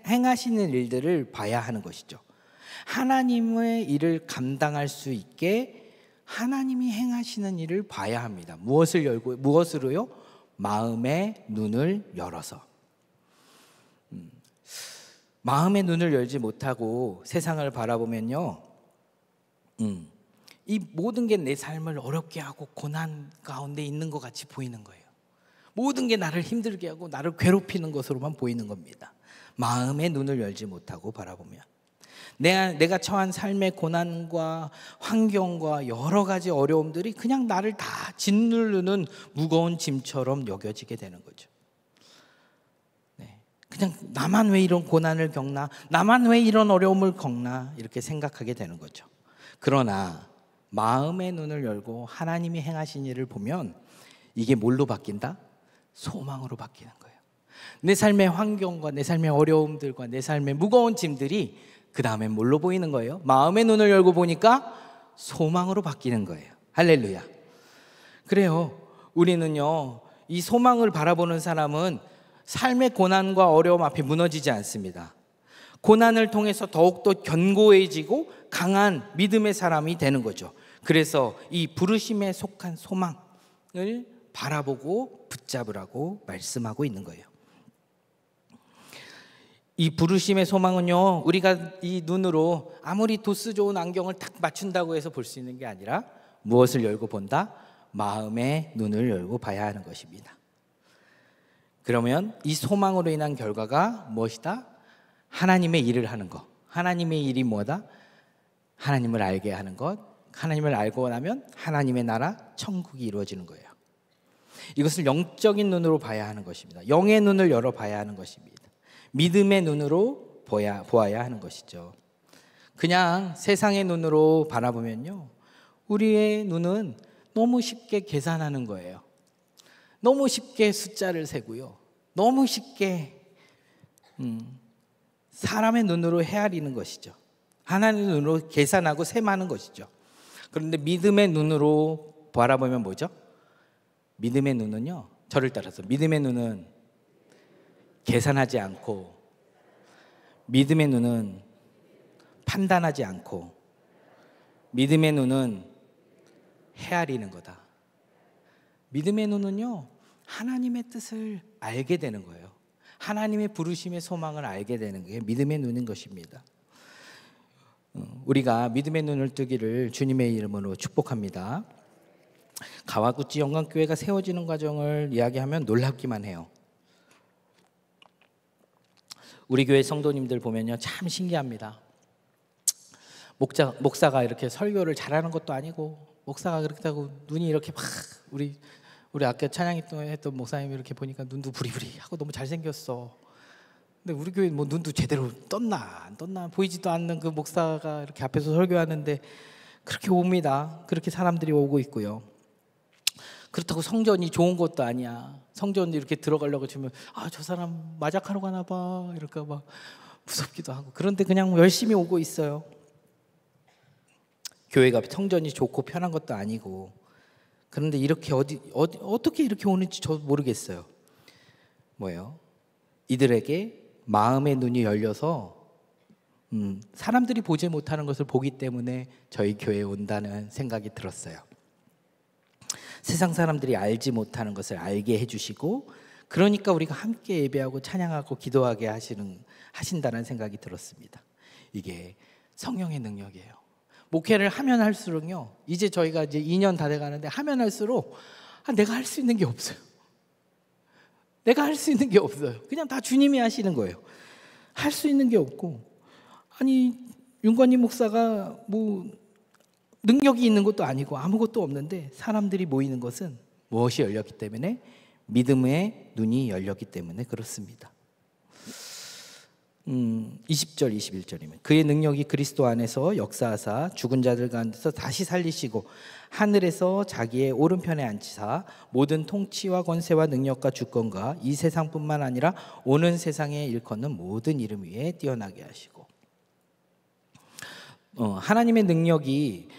행하시는 일들을 봐야 하는 것이죠. 하나님의 일을 감당할 수 있게 하나님이 행하시는 일을 봐야 합니다. 무엇을 열고, 무엇으로요? 마음의 눈을 열어서. 마음의 눈을 열지 못하고 세상을 바라보면요, 이 모든 게 내 삶을 어렵게 하고 고난 가운데 있는 것 같이 보이는 거예요. 모든 게 나를 힘들게 하고 나를 괴롭히는 것으로만 보이는 겁니다. 마음의 눈을 열지 못하고 바라보면. 내가 처한 삶의 고난과 환경과 여러 가지 어려움들이 그냥 나를 다 짓누르는 무거운 짐처럼 여겨지게 되는 거죠. 그냥 나만 왜 이런 고난을 겪나? 나만 왜 이런 어려움을 겪나? 이렇게 생각하게 되는 거죠. 그러나 마음의 눈을 열고 하나님이 행하신 일을 보면 이게 뭘로 바뀐다? 소망으로 바뀌는 거예요. 내 삶의 환경과 내 삶의 어려움들과 내 삶의 무거운 짐들이 그 다음에 뭘로 보이는 거예요? 마음의 눈을 열고 보니까 소망으로 바뀌는 거예요. 할렐루야. 그래요. 우리는요, 이 소망을 바라보는 사람은 삶의 고난과 어려움 앞에 무너지지 않습니다. 고난을 통해서 더욱더 견고해지고 강한 믿음의 사람이 되는 거죠. 그래서 이 부르심에 속한 소망을 바라보고 붙잡으라고 말씀하고 있는 거예요. 이 부르심의 소망은요, 우리가 이 눈으로 아무리 도수 좋은 안경을 딱 맞춘다고 해서 볼 수 있는 게 아니라 무엇을 열고 본다? 마음의 눈을 열고 봐야 하는 것입니다. 그러면 이 소망으로 인한 결과가 무엇이다? 하나님의 일을 하는 것. 하나님의 일이 뭐다? 하나님을 알게 하는 것. 하나님을 알고 나면 하나님의 나라 천국이 이루어지는 거예요. 이것을 영적인 눈으로 봐야 하는 것입니다. 영의 눈을 열어 봐야 하는 것입니다. 믿음의 눈으로 보아야 하는 것이죠. 그냥 세상의 눈으로 바라보면요, 우리의 눈은 너무 쉽게 계산하는 거예요. 너무 쉽게 숫자를 세고요, 너무 쉽게 사람의 눈으로 헤아리는 것이죠. 하나님의 눈으로 계산하고 셈하는 것이죠. 그런데 믿음의 눈으로 바라보면 뭐죠? 믿음의 눈은요, 저를 따라서 믿음의 눈은 계산하지 않고, 믿음의 눈은 판단하지 않고, 믿음의 눈은 헤아리는 거다. 믿음의 눈은요, 하나님의 뜻을 알게 되는 거예요. 하나님의 부르심의 소망을 알게 되는 게 믿음의 눈인 것입니다. 우리가 믿음의 눈을 뜨기를 주님의 이름으로 축복합니다. 가와구치 영광교회가 세워지는 과정을 이야기하면 놀랍기만 해요. 우리 교회 성도님들 보면요, 참 신기합니다. 목사가 이렇게 설교를 잘하는 것도 아니고, 목사가 그렇게 하고 눈이 이렇게 막, 우리 아까 찬양했던 목사님이 이렇게 보니까 눈도 부리부리 하고 너무 잘생겼어. 근데 우리 교회 뭐 눈도 제대로 떴나 안 떴나 보이지도 않는 그 목사가 이렇게 앞에서 설교하는데 그렇게 옵니다. 그렇게 사람들이 오고 있고요. 그렇다고 성전이 좋은 것도 아니야. 성전 이렇게 들어가려고 치면 저 사람 마작하러 가나 봐 이럴까 봐 무섭기도 하고. 그런데 그냥 열심히 오고 있어요. 교회가 성전이 좋고 편한 것도 아니고. 그런데 이렇게 어떻게 이렇게 오는지 저 모르겠어요. 뭐예요? 이들에게 마음의 눈이 열려서 사람들이 보지 못하는 것을 보기 때문에 저희 교회에 온다는 생각이 들었어요. 세상 사람들이 알지 못하는 것을 알게 해주시고, 그러니까 우리가 함께 예배하고 찬양하고 기도하게 하신다는 생각이 들었습니다. 이게 성령의 능력이에요. 목회를 하면 할수록요, 이제 저희가 이제 2년 다 돼가는데 하면 할수록 내가 할 수 있는 게 없어요. 내가 할 수 있는 게 없어요. 그냥 다 주님이 하시는 거예요. 할 수 있는 게 없고, 윤관님 목사가 뭐 능력이 있는 것도 아니고 아무것도 없는데 사람들이 모이는 것은 무엇이 열렸기 때문에? 믿음의 눈이 열렸기 때문에 그렇습니다. 20절 21절이면 그의 능력이 그리스도 안에서 역사하사 죽은 자들 가운데서 다시 살리시고 하늘에서 자기의 오른편에 앉히사 모든 통치와 권세와 능력과 주권과 이 세상뿐만 아니라 오는 세상에 일컫는 모든 이름 위에 뛰어나게 하시고. 하나님의 능력이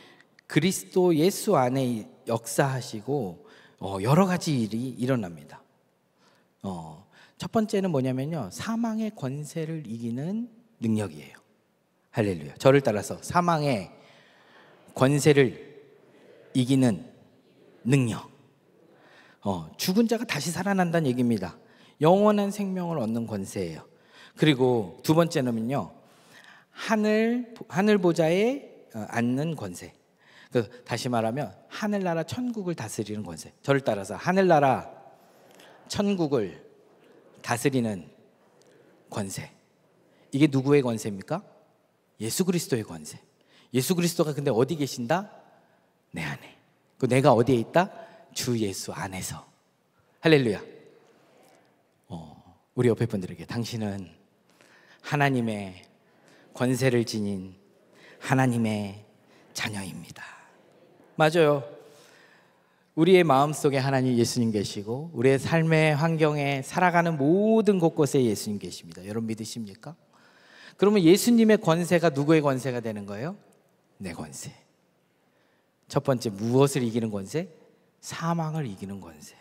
그리스도 예수 안에 역사하시고 여러 가지 일이 일어납니다. 첫 번째는 뭐냐면요, 사망의 권세를 이기는 능력이에요. 할렐루야. 저를 따라서 사망의 권세를 이기는 능력. 죽은 자가 다시 살아난다는 얘기입니다. 영원한 생명을 얻는 권세예요. 그리고 두 번째는요, 하늘 보좌에 앉는 권세. 다시 말하면 하늘나라 천국을 다스리는 권세. 저를 따라서 하늘나라 천국을 다스리는 권세. 이게 누구의 권세입니까? 예수 그리스도의 권세. 예수 그리스도가 근데 어디 계신다? 내 안에. 그 내가 어디에 있다? 주 예수 안에서. 할렐루야. 우리 옆에 분들에게 당신은 하나님의 권세를 지닌 하나님의 자녀입니다. 맞아요. 우리의 마음속에 하나님 예수님 계시고 우리의 삶의 환경에 살아가는 모든 곳곳에 예수님 계십니다. 여러분 믿으십니까? 그러면 예수님의 권세가 누구의 권세가 되는 거예요? 내 권세. 첫 번째, 무엇을 이기는 권세? 사망을 이기는 권세.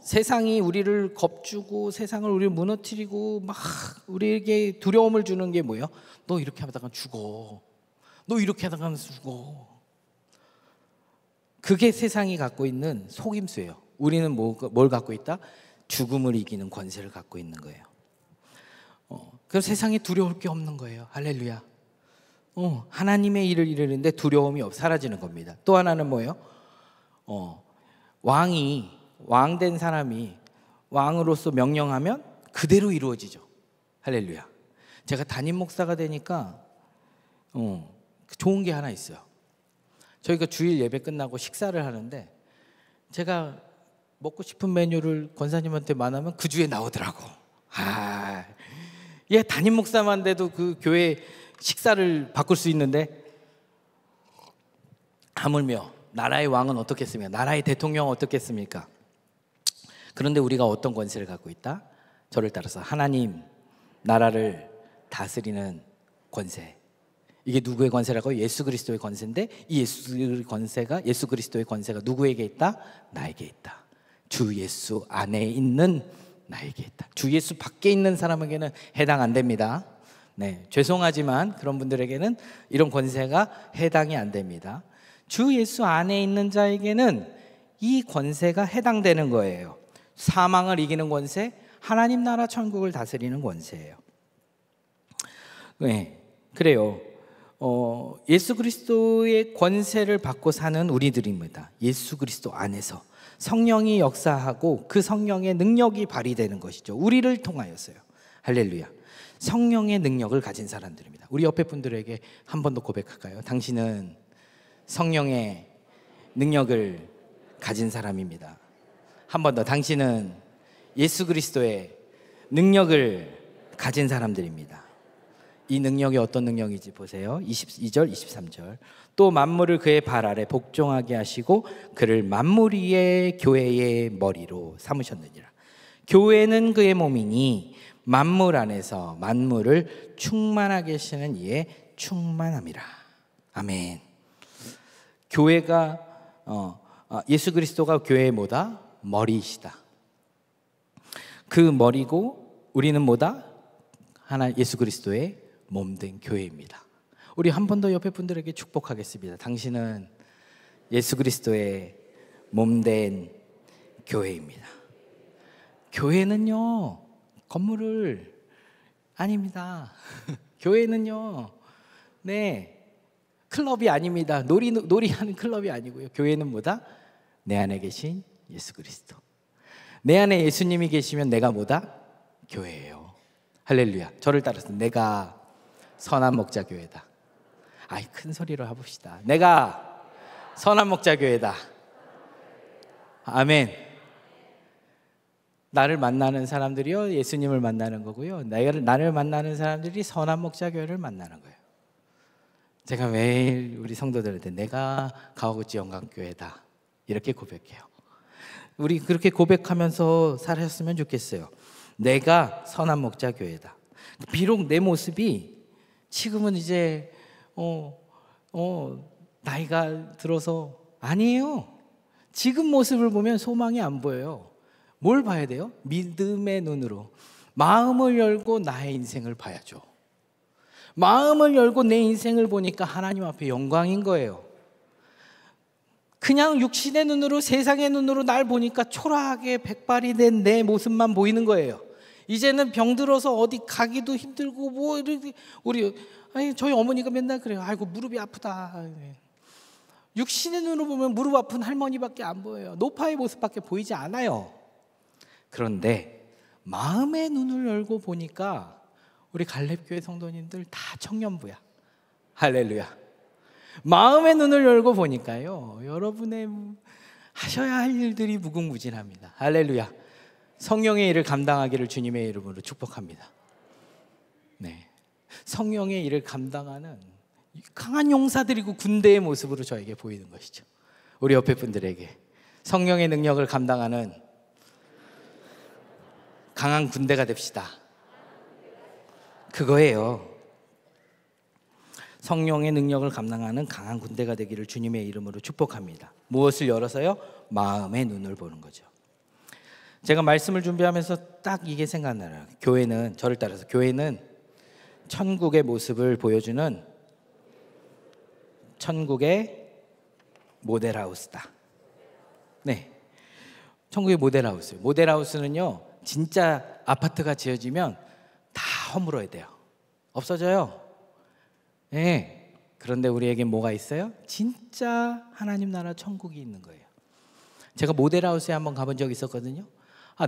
세상이 우리를 겁주고 세상을 우리를 무너뜨리고 막 우리에게 두려움을 주는 게 뭐예요? 너 이렇게 하다가 죽어. 너 이렇게 하다가 죽어. 그게 세상이 갖고 있는 속임수예요. 우리는 뭘 갖고 있다? 죽음을 이기는 권세를 갖고 있는 거예요. 그래서 세상에 두려울 게 없는 거예요. 할렐루야. 하나님의 일을 이루는데 두려움이 사라지는 겁니다. 또 하나는 뭐예요? 왕 된 사람이 왕으로서 명령하면 그대로 이루어지죠. 할렐루야. 제가 담임 목사가 되니까 좋은 게 하나 있어요. 저희가 주일 예배 끝나고 식사를 하는데 제가 먹고 싶은 메뉴를 권사님한테 말하면 그 주에 나오더라고. 얘 담임 목사만 돼도 그 교회 식사를 바꿀 수 있는데 하물며 나라의 왕은 어떻겠습니까? 나라의 대통령은 어떻겠습니까? 그런데 우리가 어떤 권세를 갖고 있다? 저를 따라서 하나님 나라를 다스리는 권세. 이게 누구의 권세라고요? 예수 그리스도의 권세인데 이 예수 그리스도의 권세가 누구에게 있다? 나에게 있다. 주 예수 안에 있는 나에게 있다. 주 예수 밖에 있는 사람에게는 해당 안 됩니다. 네, 죄송하지만 그런 분들에게는 이런 권세가 해당이 안 됩니다. 주 예수 안에 있는 자에게는 이 권세가 해당되는 거예요. 사망을 이기는 권세, 하나님 나라 천국을 다스리는 권세예요. 네, 그래요. 예수 그리스도의 권세를 받고 사는 우리들입니다. 예수 그리스도 안에서 성령이 역사하고 그 성령의 능력이 발휘되는 것이죠. 우리를 통하여서요. 할렐루야. 성령의 능력을 가진 사람들입니다. 우리 옆에 분들에게 한 번 더 고백할까요? 당신은 성령의 능력을 가진 사람입니다. 한 번 더. 당신은 예수 그리스도의 능력을 가진 사람들입니다. 이 능력이 어떤 능력인지 보세요. 22절, 23절. 또 만물을 그의 발 아래 복종하게 하시고 그를 만물 위에 교회의 머리로 삼으셨느니라. 교회는 그의 몸이니 만물 안에서 만물을 충만하게 하시는 이의 충만함이라. 아멘. 교회가 예수 그리스도가 교회의 뭐다? 머리이시다. 그 머리고 우리는 뭐다? 예수 그리스도의 몸된 교회입니다. 우리 한 번 더 옆에 분들에게 축복하겠습니다. 당신은 예수 그리스도의 몸된 교회입니다. 교회는요 건물을 아닙니다. 교회는요 클럽이 아닙니다. 놀이하는 클럽이 아니고요. 교회는 뭐다? 내 안에 계신 예수 그리스도. 내 안에 예수님이 계시면 내가 뭐다? 교회예요. 할렐루야. 저를 따라서 내가 선한 목자 교회다. 큰 소리로 해봅시다. 내가 선한 목자 교회다. 아멘. 나를 만나는 사람들이요 예수님을 만나는 거고요. 나를 만나는 사람들이 선한 목자 교회를 만나는 거예요. 제가 매일 우리 성도들한테 내가 가오구치 영광교회다 이렇게 고백해요. 우리 그렇게 고백하면서 살았으면 좋겠어요. 내가 선한 목자 교회다. 비록 내 모습이 지금은 이제 나이가 들어서 아니에요. 지금 모습을 보면 소망이 안 보여요. 뭘 봐야 돼요? 믿음의 눈으로 마음을 열고 나의 인생을 봐야죠. 마음을 열고 내 인생을 보니까 하나님 앞에 영광인 거예요. 그냥 육신의 눈으로 세상의 눈으로 날 보니까 초라하게 백발이 된 내 모습만 보이는 거예요. 이제는 병들어서 어디 가기도 힘들고 저희 어머니가 맨날 그래요. 아이고 무릎이 아프다. 육신의 눈으로 보면 무릎 아픈 할머니밖에 안 보여요. 노파의 모습밖에 보이지 않아요. 그런데 마음의 눈을 열고 보니까 우리 갈렙교회 성도님들 다 청년부야. 할렐루야. 마음의 눈을 열고 보니까요, 여러분의 하셔야 할 일들이 무궁무진합니다. 할렐루야. 성령의 일을 감당하기를 주님의 이름으로 축복합니다. 네, 성령의 일을 감당하는 강한 용사들이고 군대의 모습으로 저에게 보이는 것이죠. 우리 옆에 분들에게 성령의 능력을 감당하는 강한 군대가 됩시다. 그거예요. 성령의 능력을 감당하는 강한 군대가 되기를 주님의 이름으로 축복합니다. 무엇을 열어서요? 마음의 눈을 보는 거죠. 제가 말씀을 준비하면서 딱 이게 생각나요. 교회는, 저를 따라서 교회는 천국의 모습을 보여주는 천국의 모델하우스다. 네, 천국의 모델하우스. 모델하우스는요, 진짜 아파트가 지어지면 다 허물어야 돼요. 없어져요. 네. 그런데 우리에게 뭐가 있어요? 진짜 하나님 나라 천국이 있는 거예요. 제가 모델하우스에 한번 가본 적이 있었거든요.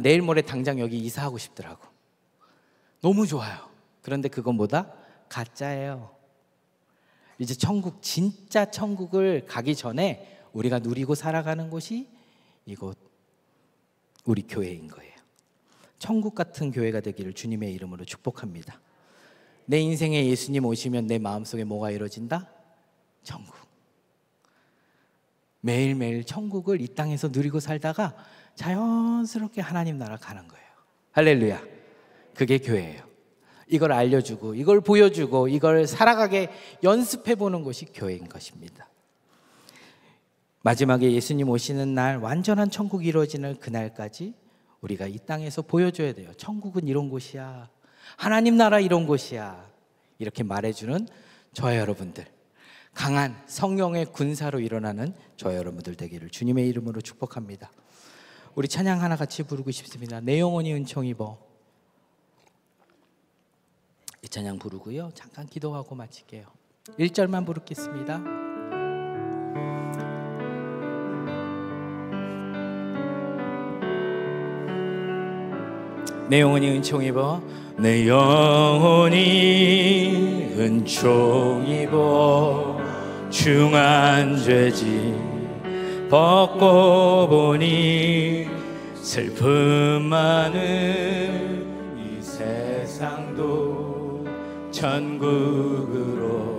내일 모레 당장 여기 이사하고 싶더라고. 너무 좋아요. 그런데 그건 뭐다? 가짜예요. 이제 천국, 진짜 천국을 가기 전에 우리가 누리고 살아가는 곳이 이곳 우리 교회인 거예요. 천국 같은 교회가 되기를 주님의 이름으로 축복합니다. 내 인생에 예수님 오시면 내 마음속에 뭐가 이루어진다? 천국. 매일매일 천국을 이 땅에서 누리고 살다가 자연스럽게 하나님 나라 가는 거예요. 할렐루야. 그게 교회예요. 이걸 알려주고 이걸 보여주고 이걸 살아가게 연습해보는 것이 교회인 것입니다. 마지막에 예수님 오시는 날 완전한 천국이 이루어지는 그날까지 우리가 이 땅에서 보여줘야 돼요. 천국은 이런 곳이야. 하나님 나라 이런 곳이야. 이렇게 말해주는 저와 여러분들, 강한 성령의 군사로 일어나는 저와 여러분들 되기를 주님의 이름으로 축복합니다. 우리 찬양 하나 같이 부르고 싶습니다. 내 영혼이 은총 입어. 이 찬양 부르고요, 잠깐 기도하고 마칠게요. 1절만 부르겠습니다. 내 영혼이 은총 입어. 내 영혼이 은총 입어 중한 죄지 벗고 보니 슬픔 많은 이 세상도 천국으로.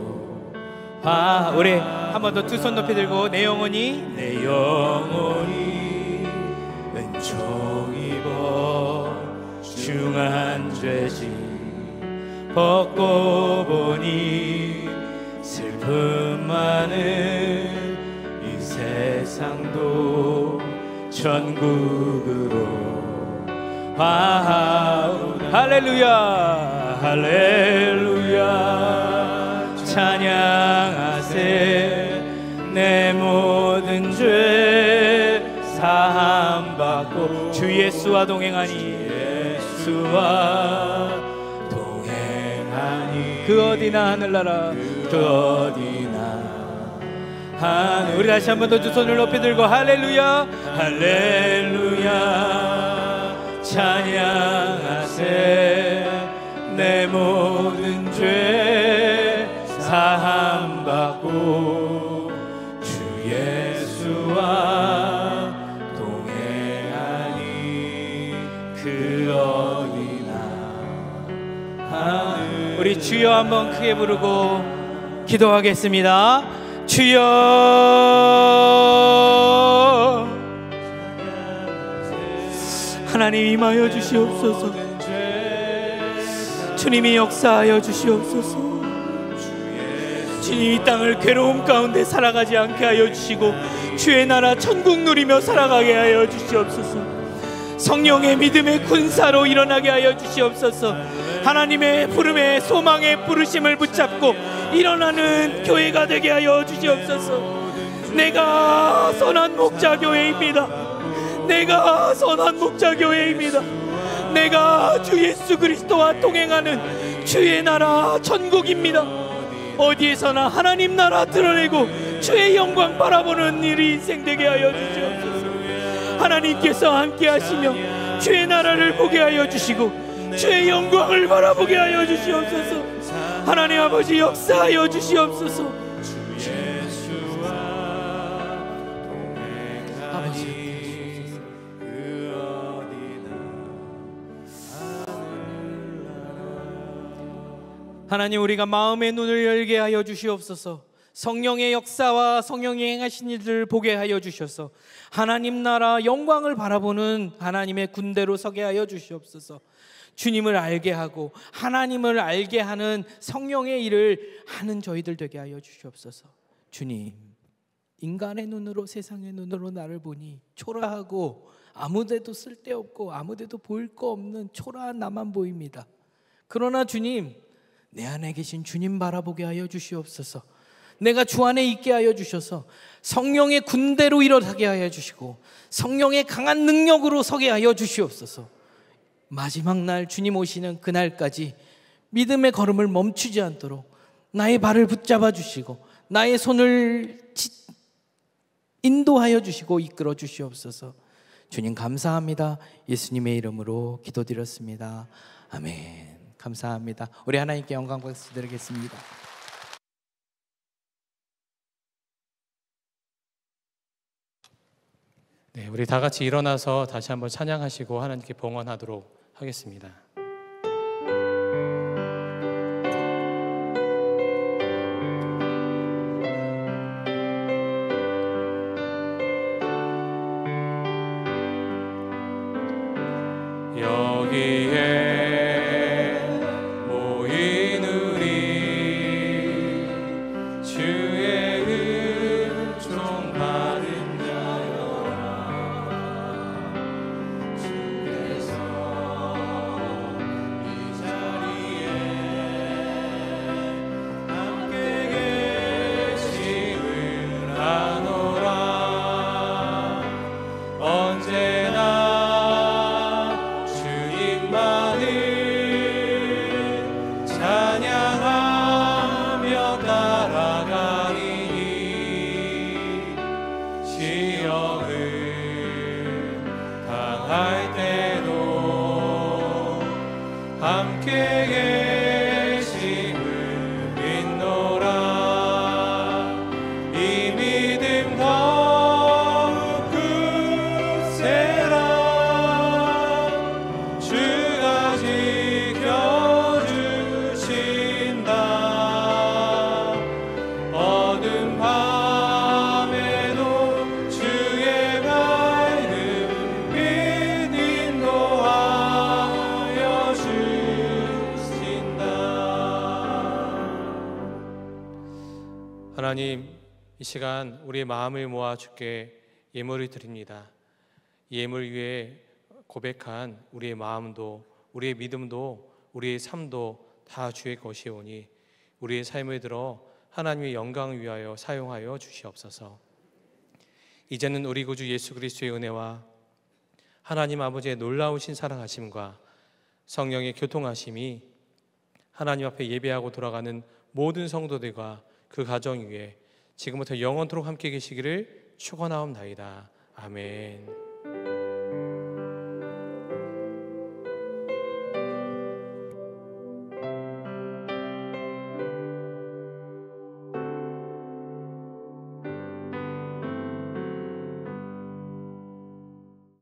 우리 한 번 더 두 손 높이 들고 내 영혼이 은총 입어 중한 죄지 벗고 보니 슬픔 많은 이 세상도 천국으로. 할렐루야 할렐루야 찬양하세. 내 모든 죄 사함받고 주 예수와 동행하니 예수와 동행하니 그 어디나 하늘나라 그 어디나 하늘. 우리 다시 한 번 더 두 손을 높이 들고 할렐루야 할렐루야 찬양하세. 내 모든 죄 사함받고 주 예수와 동행하니 그 어디나 하늘. 우리 주여 한번 크게 부르고 기도하겠습니다. 주여 하나님 임하여 주시옵소서. 주님이 역사하여 주시옵소서. 주님 이 땅을 괴로움 가운데 살아가지 않게 하여 주시고 주의 나라 천국 누리며 살아가게 하여 주시옵소서. 성령의 믿음의 군사로 일어나게 하여 주시옵소서. 하나님의 부름에 소망의 부르심을 붙잡고 일어나는 교회가 되게 하여 주시옵소서. 내가 선한 목자교회입니다. 내가 선한 목자교회입니다. 내가 주 예수 그리스도와 동행하는 주의 나라 천국입니다. 어디에서나 하나님 나라 드러내고 주의 영광 바라보는 일이 인생 되게 하여 주시옵소서. 하나님께서 함께 하시며 주의 나라를 보게 하여 주시고 주의 영광을 바라보게 하여 주시옵소서. 하나님 아버지 역사하여 주시옵소서. 하나님, 우리가 마음의 눈을 열게 하여 주시옵소서. 성령의 역사와 성령이 행하신 일들을 보게 하여 주셔서 하나님 나라 영광을 바라보는 하나님의 군대로 서게 하여 주시옵소서. 주님을 알게 하고 하나님을 알게 하는 성령의 일을 하는 저희들 되게 하여 주시옵소서. 주님, 인간의 눈으로, 세상의 눈으로 나를 보니 초라하고 아무데도 쓸데없고 아무데도 보일 거 없는 초라한 나만 보입니다. 그러나 주님, 내 안에 계신 주님 바라보게 하여 주시옵소서. 내가 주 안에 있게 하여 주셔서 성령의 군대로 일어서게 하여 주시고 성령의 강한 능력으로 서게 하여 주시옵소서. 마지막 날 주님 오시는 그날까지 믿음의 걸음을 멈추지 않도록 나의 발을 붙잡아 주시고 나의 손을 인도하여 주시고 이끌어 주시옵소서. 주님 감사합니다. 예수님의 이름으로 기도드렸습니다. 아멘. 감사합니다. 우리 하나님께 영광 박수 드리겠습니다. 네, 우리 다 같이 일어나서 다시 한번 찬양하시고 하나님께 봉헌하도록 하겠습니다. 여기에 모인 우리 주의 은총 받은 자여라. 주께서 이 자리에 함께 계심을 아노라. 언제나 찬양하며 따라가리니 시험을 당할 때도 함께 계심을 믿노라. 이 믿음 더욱 굳세라. 주가 지켜주신다. 어두운 밤에도 주의 밝은 빛 인도하여 주신다. 하나님, 이 시간 우리의 마음을 모아 주께 예물을 드립니다. 이 예물 위에 고백한 우리의 마음도, 우리의 믿음도, 우리의 삶도 다 주의 것이오니 우리의 삶을 들어 하나님의 영광을 위하여 사용하여 주시옵소서. 이제는 우리 구주 예수 그리스도의 은혜와 하나님 아버지의 놀라우신 사랑하심과 성령의 교통하심이 하나님 앞에 예배하고 돌아가는 모든 성도들과 그 가정 위에 지금부터 영원토록 함께 계시기를 축원하옵나이다. 아멘.